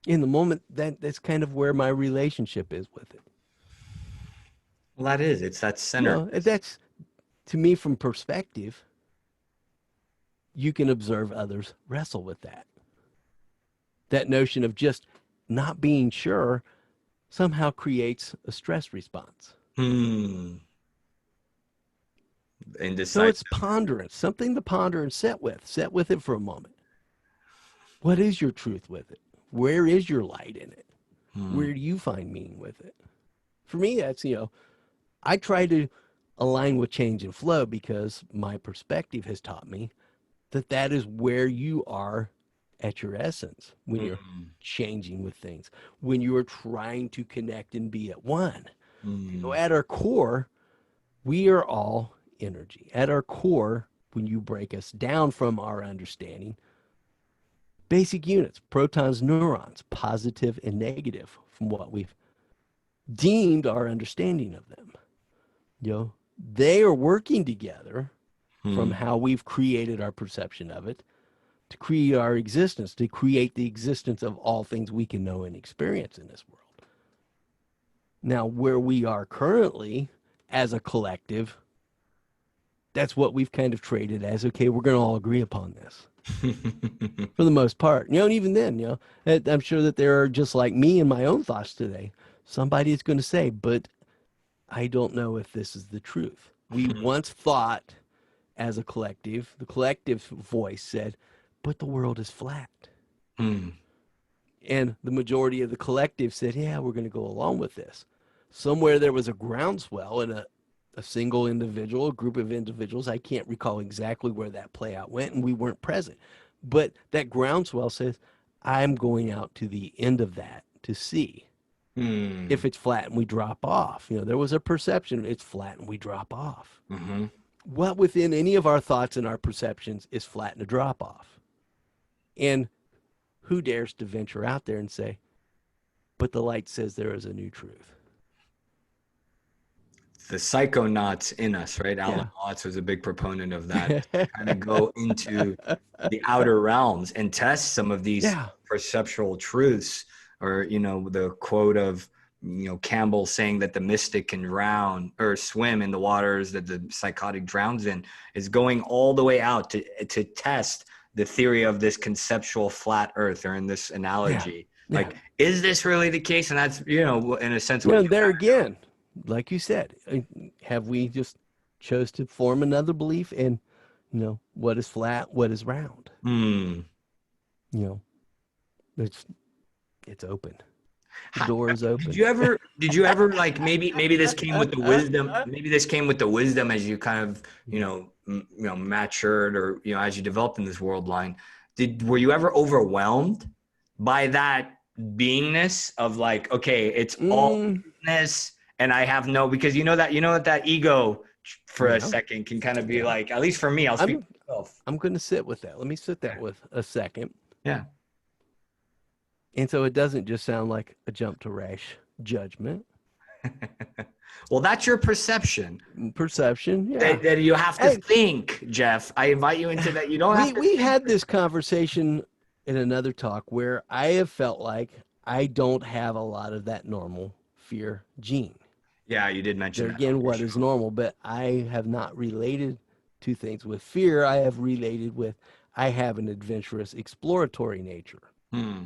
In the moment, that's kind of where my relationship is with it. Well, that is. It's that You know, centeredness. that's, to me, from perspective, you can observe others wrestle with that. That notion of just not being sure somehow creates a stress response. Hmm. So it's Indecisive. ponderance, something to ponder and sit with. Sit with it for a moment. What is your truth with it? Where is your light in it? Hmm. Where do you find meaning with it? For me, that's, you know, I try to align with change and flow because my perspective has taught me that that is where you are at your essence, when you're Mm. changing with things, when you are trying to connect and be at one. So Mm. at our core, we are all energy. At our core, when you break us down from our understanding, basic units, protons, neurons, positive and negative, from what we've deemed our understanding of them. They are working together from Mm. how we've created our perception of it to create our existence, to create the existence of all things we can know and experience in this world. Now, where we are currently as a collective, that's what we've kind of traded as, okay, we're going to all agree upon this for the most part. And even then, I'm sure that there are, just like me and my own thoughts today, somebody is going to say, but I don't know if this is the truth. We once thought as a collective, the collective voice said, but the world is flat. Mm. And the majority of the collective said, yeah, we're going to go along with this. Somewhere there was a groundswell and a single individual, a group of individuals. I can't recall exactly where that play out went, and we weren't present. But that groundswell says, I'm going out to the end of that to see Mm. if it's flat and we drop off. There was a perception it's flat and we drop off. Mm-hmm. What within any of our thoughts and our perceptions is flat and a drop off? And who dares to venture out there and say, but the light says there is a new truth? The psychonauts in us, right? Alan Yeah. Watts was a big proponent of that, to kind of go into the outer realms and test some of these Yeah. perceptual truths, or the quote of Campbell saying that the mystic can drown or swim in the waters that the psychotic drowns in, is going all the way out to test the theory of this conceptual flat earth, or in this Yeah. analogy. Yeah. Like, is this really the case? And that's, in a sense, what you There again, like you said, have we just chose to form another belief in, what is flat, what is round? Hmm. You know, it's it's open. The door is Did open. you ever did you ever like, maybe this came with the wisdom, as you kind of matured, or as you developed in this world line, were you ever overwhelmed by that beingness of like, okay, it's all Mm, this, and I have no, because that ego for a yeah. second can kind of be Yeah. like, at least for me, I'll speak I'm for myself. I'm going to sit with that. Let me sit that Yeah. with a second. Yeah. And so it doesn't just sound like a jump to rash judgment. Well, that's your perception. Perception, yeah. That you have to Hey, think, Jeff. I invite you into that. You don't have to we think. had this conversation in another talk where I have felt like I don't have a lot of that normal fear gene. Yeah, you did mention There that on again, your what is show. normal? But I have not related to things with fear. I have related with, I have an adventurous, exploratory nature. Hmm.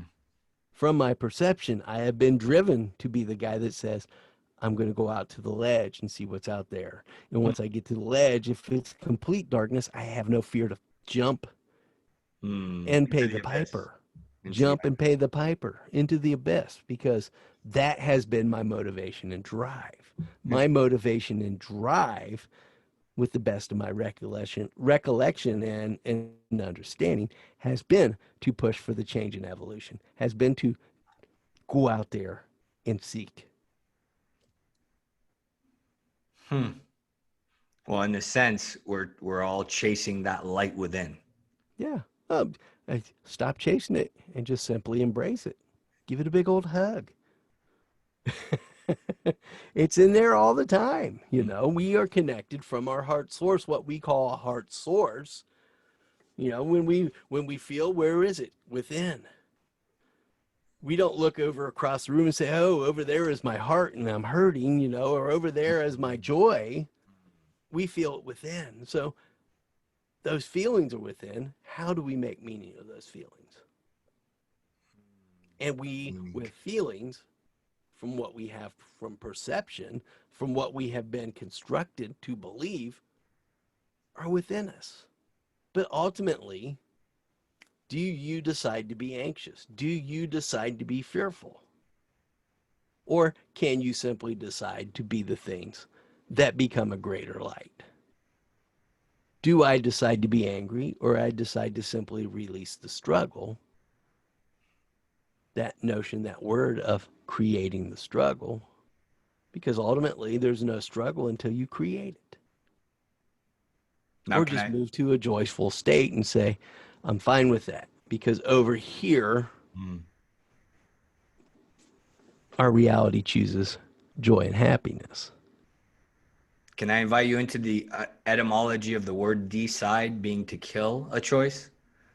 From my perception, I have been driven to be the guy that says, I'm going to go out to the ledge and see what's out there. And once I get to the ledge, if it's complete darkness, I have no fear to jump Hmm. and pay Into the the abyss. piper. Into the Jump and pay the piper into the abyss, because that has been my motivation and drive. yeah. My motivation and drive, with the best of my recollection and understanding, has been to push for the change in evolution, has been to go out there and seek. Hmm. Well, in a sense, we're all chasing that light within. Yeah. Stop chasing it and just simply embrace it. Give it a big old hug. It's in there all the time. We are connected from our heart source, what we call a heart source. When we feel, where is it? Within. We don't look over across the room and say, oh, over there is my heart and I'm hurting, or over there is my joy. We feel it within. So those feelings are within. How do we make meaning of those feelings? And we, with feelings, from what we have from perception, from what we have been constructed to believe, are within us. But ultimately, do you decide to be anxious? Do you decide to be fearful? Or can you simply decide to be the things that become a greater light? Do I decide to be angry, or I decide to simply release the struggle that notion, that word of creating the struggle, because ultimately there's no struggle until you create it. Or just Okay. move to a joyful state and say, I'm fine with that. Because over here, Mm. our reality chooses joy and happiness. Can I invite you into the etymology of the word decide being to kill a choice?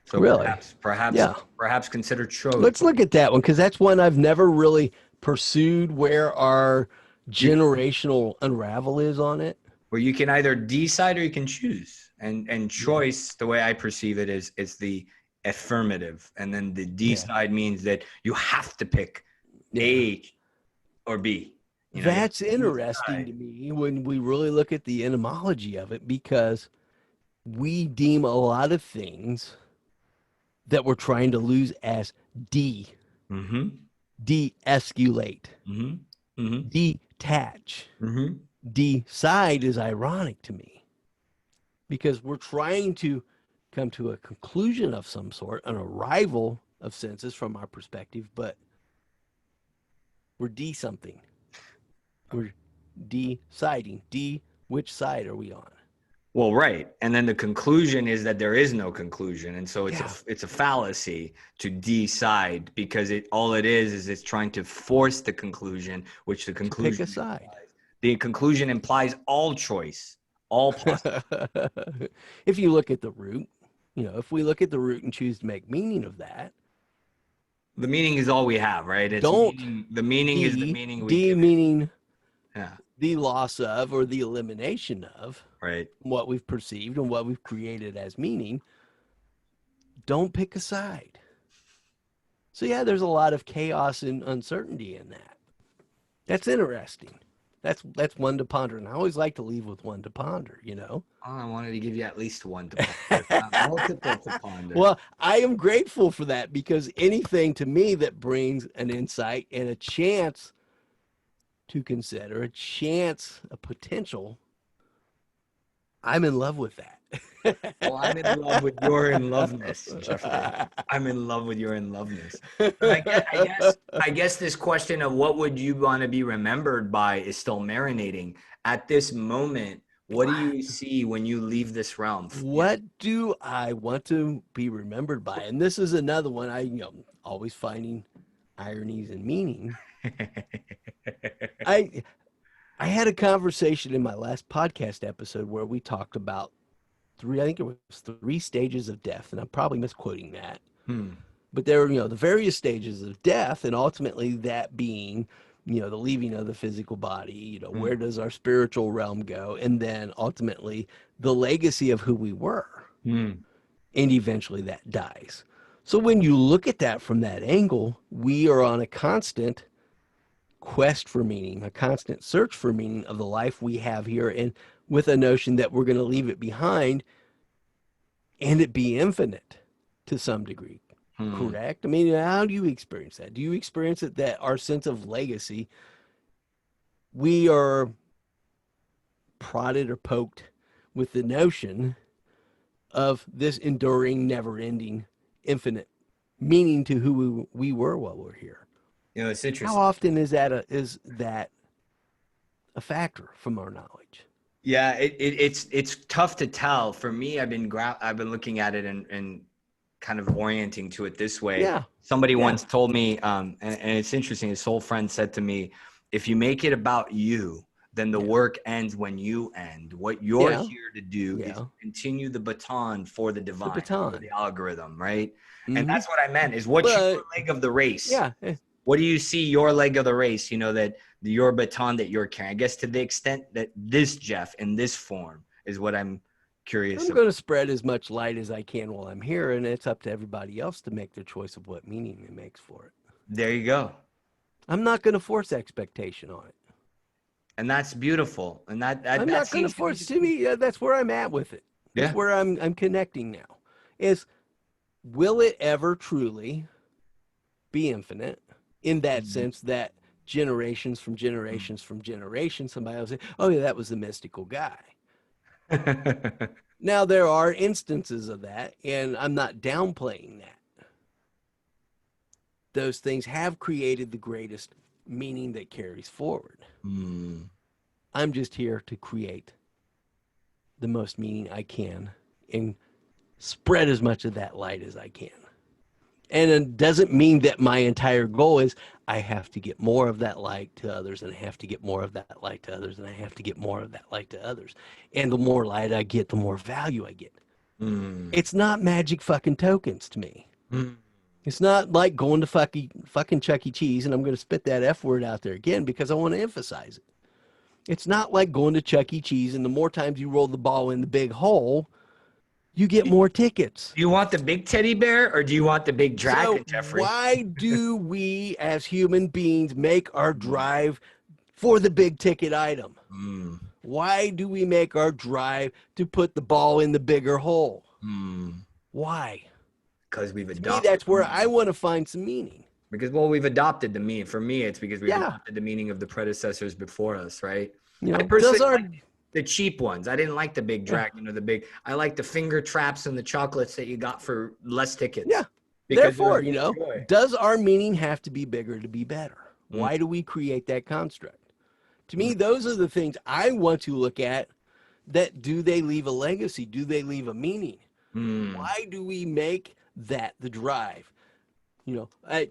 So Really? Yeah. perhaps consider chose. Let's look at that one because that's one I've never really pursued where our You, generational unravel is on it. where you can either decide or you can choose. And Yeah. choice, the way I perceive it, is it's the affirmative, and then the Yeah. decide means that you have to pick Yeah. A or B. You have That's to interesting decide. to me when we really look at the etymology of it because we deem a lot of things that we're trying to lose as Mm-hmm. de-escalate, Mm-hmm. Mm-hmm. detach. Mm-hmm. Decide is ironic to me because we're trying to come to a conclusion of some sort, an arrival of senses from our perspective, but we're de something. We're deciding. Which side are we on? Well, right. And then the conclusion is that there is no conclusion. And so Yeah, it's a fallacy to decide because it all it is it's trying to force the conclusion, which the to pick a conclusion side. implies. The conclusion implies all choice, all possible. If you look at the root, if we look at the root and choose to make meaning of that, The meaning is all we have, right? It's don't meaning the meaning is the de, meaning we de give it. meaning Yeah. the loss of or the elimination of Right. what we've perceived and what we've created as meaning. Don't pick a side. So yeah, there's a lot of chaos and uncertainty in that. That's interesting. That's one to ponder. And I always like to leave with one to ponder. Oh, I wanted to give you at least one to ponder, if not multiple to ponder. Well, I am grateful for that because anything to me that brings an insight and a chance to consider, a chance, a potential, I'm in love with Well, I'm in that. love with your in loveness, Jeffrey. I'm in love with your in loveness. But I guess this question of what would you want to be remembered by is still marinating. At this moment, what do you see when you leave this realm? What do I want to be remembered by? And this is another one always finding ironies and meaning. I I had a conversation in my last podcast episode where we talked about I think it was three stages of death, and I'm probably misquoting that. Hmm. But there were, the various stages of death, and ultimately that being, the leaving of the physical body, Hmm. where does our spiritual realm go? And then ultimately the legacy of who we were. Hmm. And eventually that dies. So when you look at that from that angle, we are on a constant quest for meaning, a constant search for meaning of the life we have here, and with a notion that we're going to leave it behind and it be infinite to some degree. Hmm. Correct? I mean, how do you experience that? Do you experience it that our sense of legacy, we are prodded or poked with the notion of this enduring, never ending, infinite meaning to who we were while we're here? It's How interesting. often is that a factor from our knowledge? Yeah, it's tough to tell. For me, I've been looking at it and kind of orienting to it this way. Yeah. Somebody Yeah. once told me, and it's interesting. A soul friend said to me, "If you make it about you, then the Yeah. work ends when you end. What you're Yeah. here to do is Yeah. continue the baton for the The divine, for the baton. algorithm, right? And Mm-hmm. that's what I meant. Is what's your But leg of the race? yeah, What do you see your leg of the race, that your baton that you're carrying? I guess to the extent that this Jeff in this form is what I'm curious I'm about. going to spread as much light as I can while I'm here, and it's up to everybody else to make their choice of what meaning it makes for it. There you go. I'm not going to force expectation on it. And that's beautiful. And I'm that not going to seems to be force. the To me, that's where I'm at with it. That's yeah. where I'm connecting now. Is will it ever truly be infinite in that Mhm. sense that generations from generations from generations, somebody will say, oh, yeah, that was the mystical guy. Now, there are instances of that, and I'm not downplaying that. those things have created the greatest meaning that carries forward. I'm just here to create the most meaning I can and spread as much of that light as I can. And it doesn't mean that my entire goal is I have to get more of that light to others, and I have to get more of that light to others, and I have to get more of that light to others. And the more light I get, the more value I get. It's not magic fucking tokens to me. It's not like going to fucking Chuck E. Cheese, and I'm going to spit that F word out there again because I want to emphasize it. It's not like going to Chuck E. Cheese, and the more times you roll the ball in the big hole, you get more tickets. Do you want the big teddy bear or do you want the big dragon, So Jeffrey? why do we as human beings make our drive for the big ticket item? Why do we make our drive to put the ball in the bigger hole? Why? Because we've To me, adopted. that's where I want to find some meaning. Because, well, we've adopted the meaning. For me, it's because we've adopted the meaning of the predecessors before us, right? You know, I personally does our like the cheap ones. I didn't like the big dragon or the big. I like the finger traps and the chocolates that you got for less tickets. Yeah. Because Therefore, it was you know, joy. does our meaning have to be bigger to be better? Why do we create that construct? To me, those are the things I want to look at. That do they leave a legacy? Do they leave a meaning? Why do we make that the drive? You know,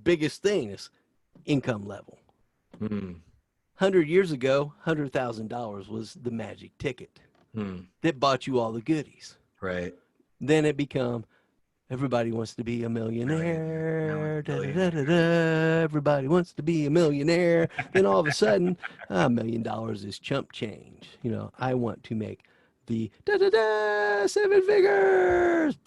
biggest thing is income level. 100 years ago, $100,000 was the magic ticket that bought you all the goodies. Right. Then it become everybody wants to be a millionaire. Da, da, da, da, da. Everybody wants to be a millionaire. Then all of a sudden, $1 million is chump change. You know, I want to make the da da da 7 figures.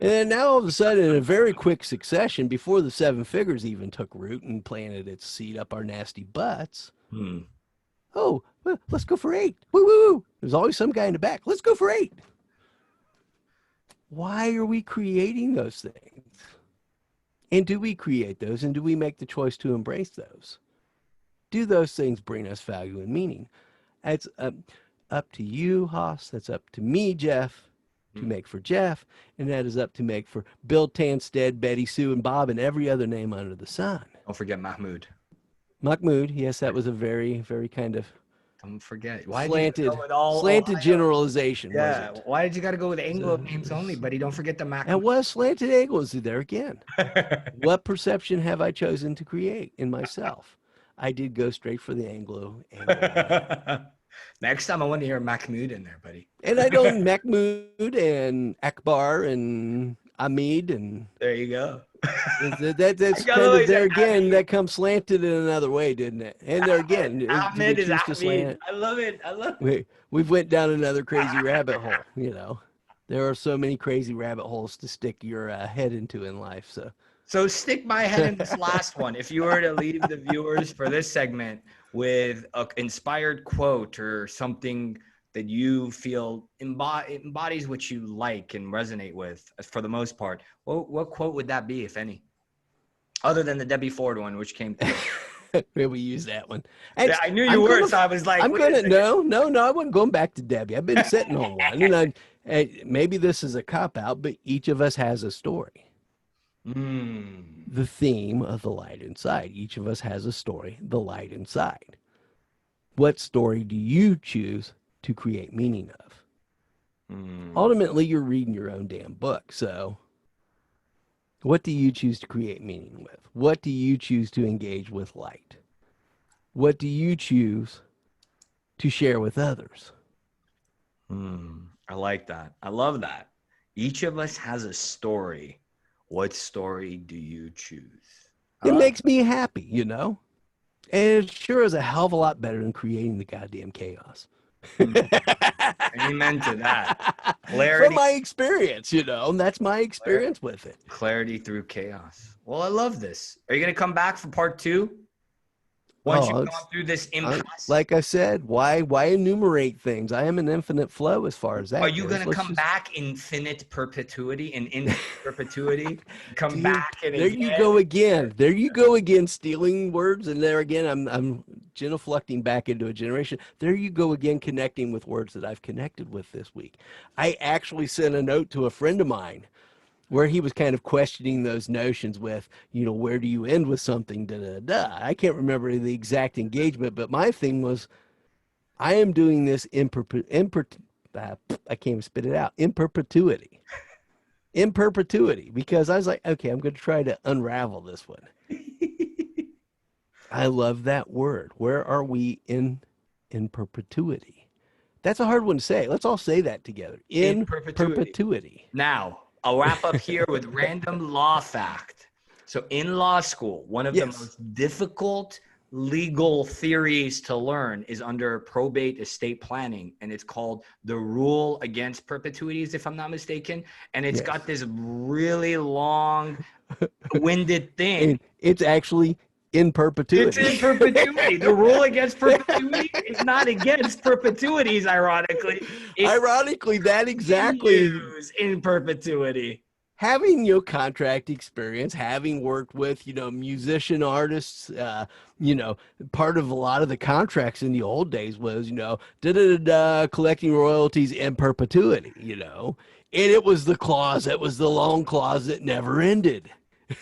And now all of a sudden, in a very quick succession, before the 7 figures even took root and planted its seed up our nasty butts, oh, well, let's go for 8. Woo woo woo. There's always some guy in the back. Let's go for 8. Why are we creating those things? And do we create those? And do we make the choice to embrace those? Do those things bring us value and meaning? That's up to you, Hass. That's up to me, Jeff, to make for Jeff. And that is up to make for Bill Tanstead, Betty Sue, and Bob, and every other name under the sun. Don't forget Mahmoud. Mahmoud, yes, that was a very, very kind of Don't forget. Why slanted generalization, Yeah. was it? Why did you got to go with Anglo names only, buddy? Don't forget the Mac. And what slanted angles there again? What perception have I chosen to create in myself? I did go straight for the Anglo. Next time I want to hear Mahmoud in there, buddy. And I don't Mahmoud and Akbar and Ahmed and There you go. that's kind of there again. That comes slanted in another way, didn't it? And there again, Ahmed is choose to Ahmed. slant? I love it. I love it. We've went down another crazy rabbit hole. You know, there are so many crazy rabbit holes to stick your head into in life. So stick my head in this last one. If you were to leave the viewers for this segment with an inspired quote or something that you feel embodies what you like and resonate with, for the most part, what quote would that be, if any? Other than the Debbie Ford one, which came through. We use that one. Yeah, I knew you were, so I was like, no, I wasn't going back to Debbie. I've been sitting on one. And maybe this is a cop-out, but each of us has a story. The theme of the light inside. Each of us has a story, the light inside. What story do you choose to create meaning of? Ultimately, you're reading your own damn book. So what do you choose to create meaning with? What do you choose to engage with light? What do you choose to share with others? I like that. I love that. Each of us has a story. What story do you choose? It makes me happy, you know? And it sure is a hell of a lot better than creating the goddamn chaos. Amen to that. Clarity. From my experience, you know, and that's my experience with it. Clarity through chaos. Well, I love this. Are you going to come back for part 2? Once you've gone through this impasse? Like I said, why enumerate things? I am an infinite flow as far as that Are you goes. going to come back infinite perpetuity and infinite perpetuity? Come back and there you go again. There you go again, stealing words. And there again, I'm genuflecting back into a generation. There you go again, connecting with words that I've connected with this week. I actually sent a note to a friend of mine where he was kind of questioning those notions with, where do you end with something? Da, da, da. I can't remember the exact engagement, but my thing was, I am doing this I can't even spit it out, in perpetuity. In perpetuity, because I was like, okay, I'm going to try to unravel this one. I love that word. Where are we in perpetuity? That's a hard one to say. Let's all say that together. In perpetuity. Now, I'll wrap up here with random law fact. So in law school, one of the most difficult legal theories to learn is under probate estate planning, and it's called the rule against perpetuities, if I'm not mistaken. And it's got this really long-winded thing. And it's actually in perpetuity. It's in perpetuity. The rule against perpetuity is not against perpetuities, ironically. Ironically, that exactly is in perpetuity. Having contract experience, having worked with musician artists, part of a lot of the contracts in the old days was collecting royalties in perpetuity, and it was the clause, it was the long clause that never ended.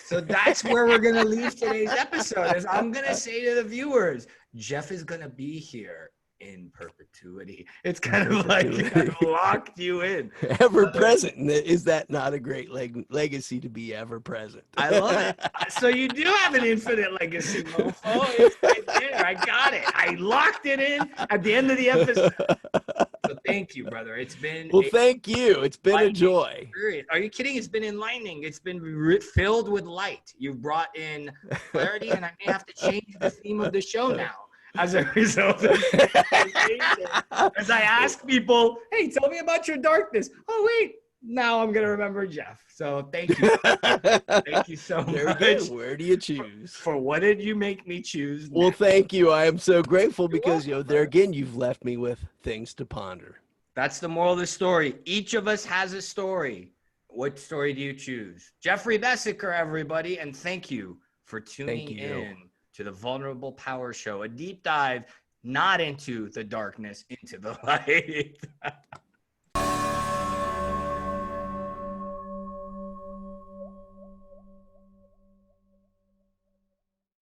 So that's where we're gonna leave today's episode. Is I'm gonna say to the viewers, Jeff is gonna be here in perpetuity. It's kind of like I've locked you in. Ever present. Is that not a great legacy to be ever present? I love it. So you do have an infinite legacy, mofo. It's right there. I got it. I locked it in at the end of the episode. So thank you, brother. It's been thank you. It's been a joy. Experience. Are you kidding? It's been enlightening. It's been filled with light. You've brought in clarity, and I may have to change the theme of the show now as a result of as I ask people, hey, tell me about your darkness. Oh, wait. Now I'm going to remember Jeff. So thank you. Thank you so much. Where do you choose? For what did you make me choose? Well, thank you. I am so grateful because, there again, you've left me with things to ponder. That's the moral of the story. Each of us has a story. What story do you choose? Jeffrey Besecker, everybody. And thank you for tuning in to the Vulnerable Power Show, a deep dive, not into the darkness, into the light.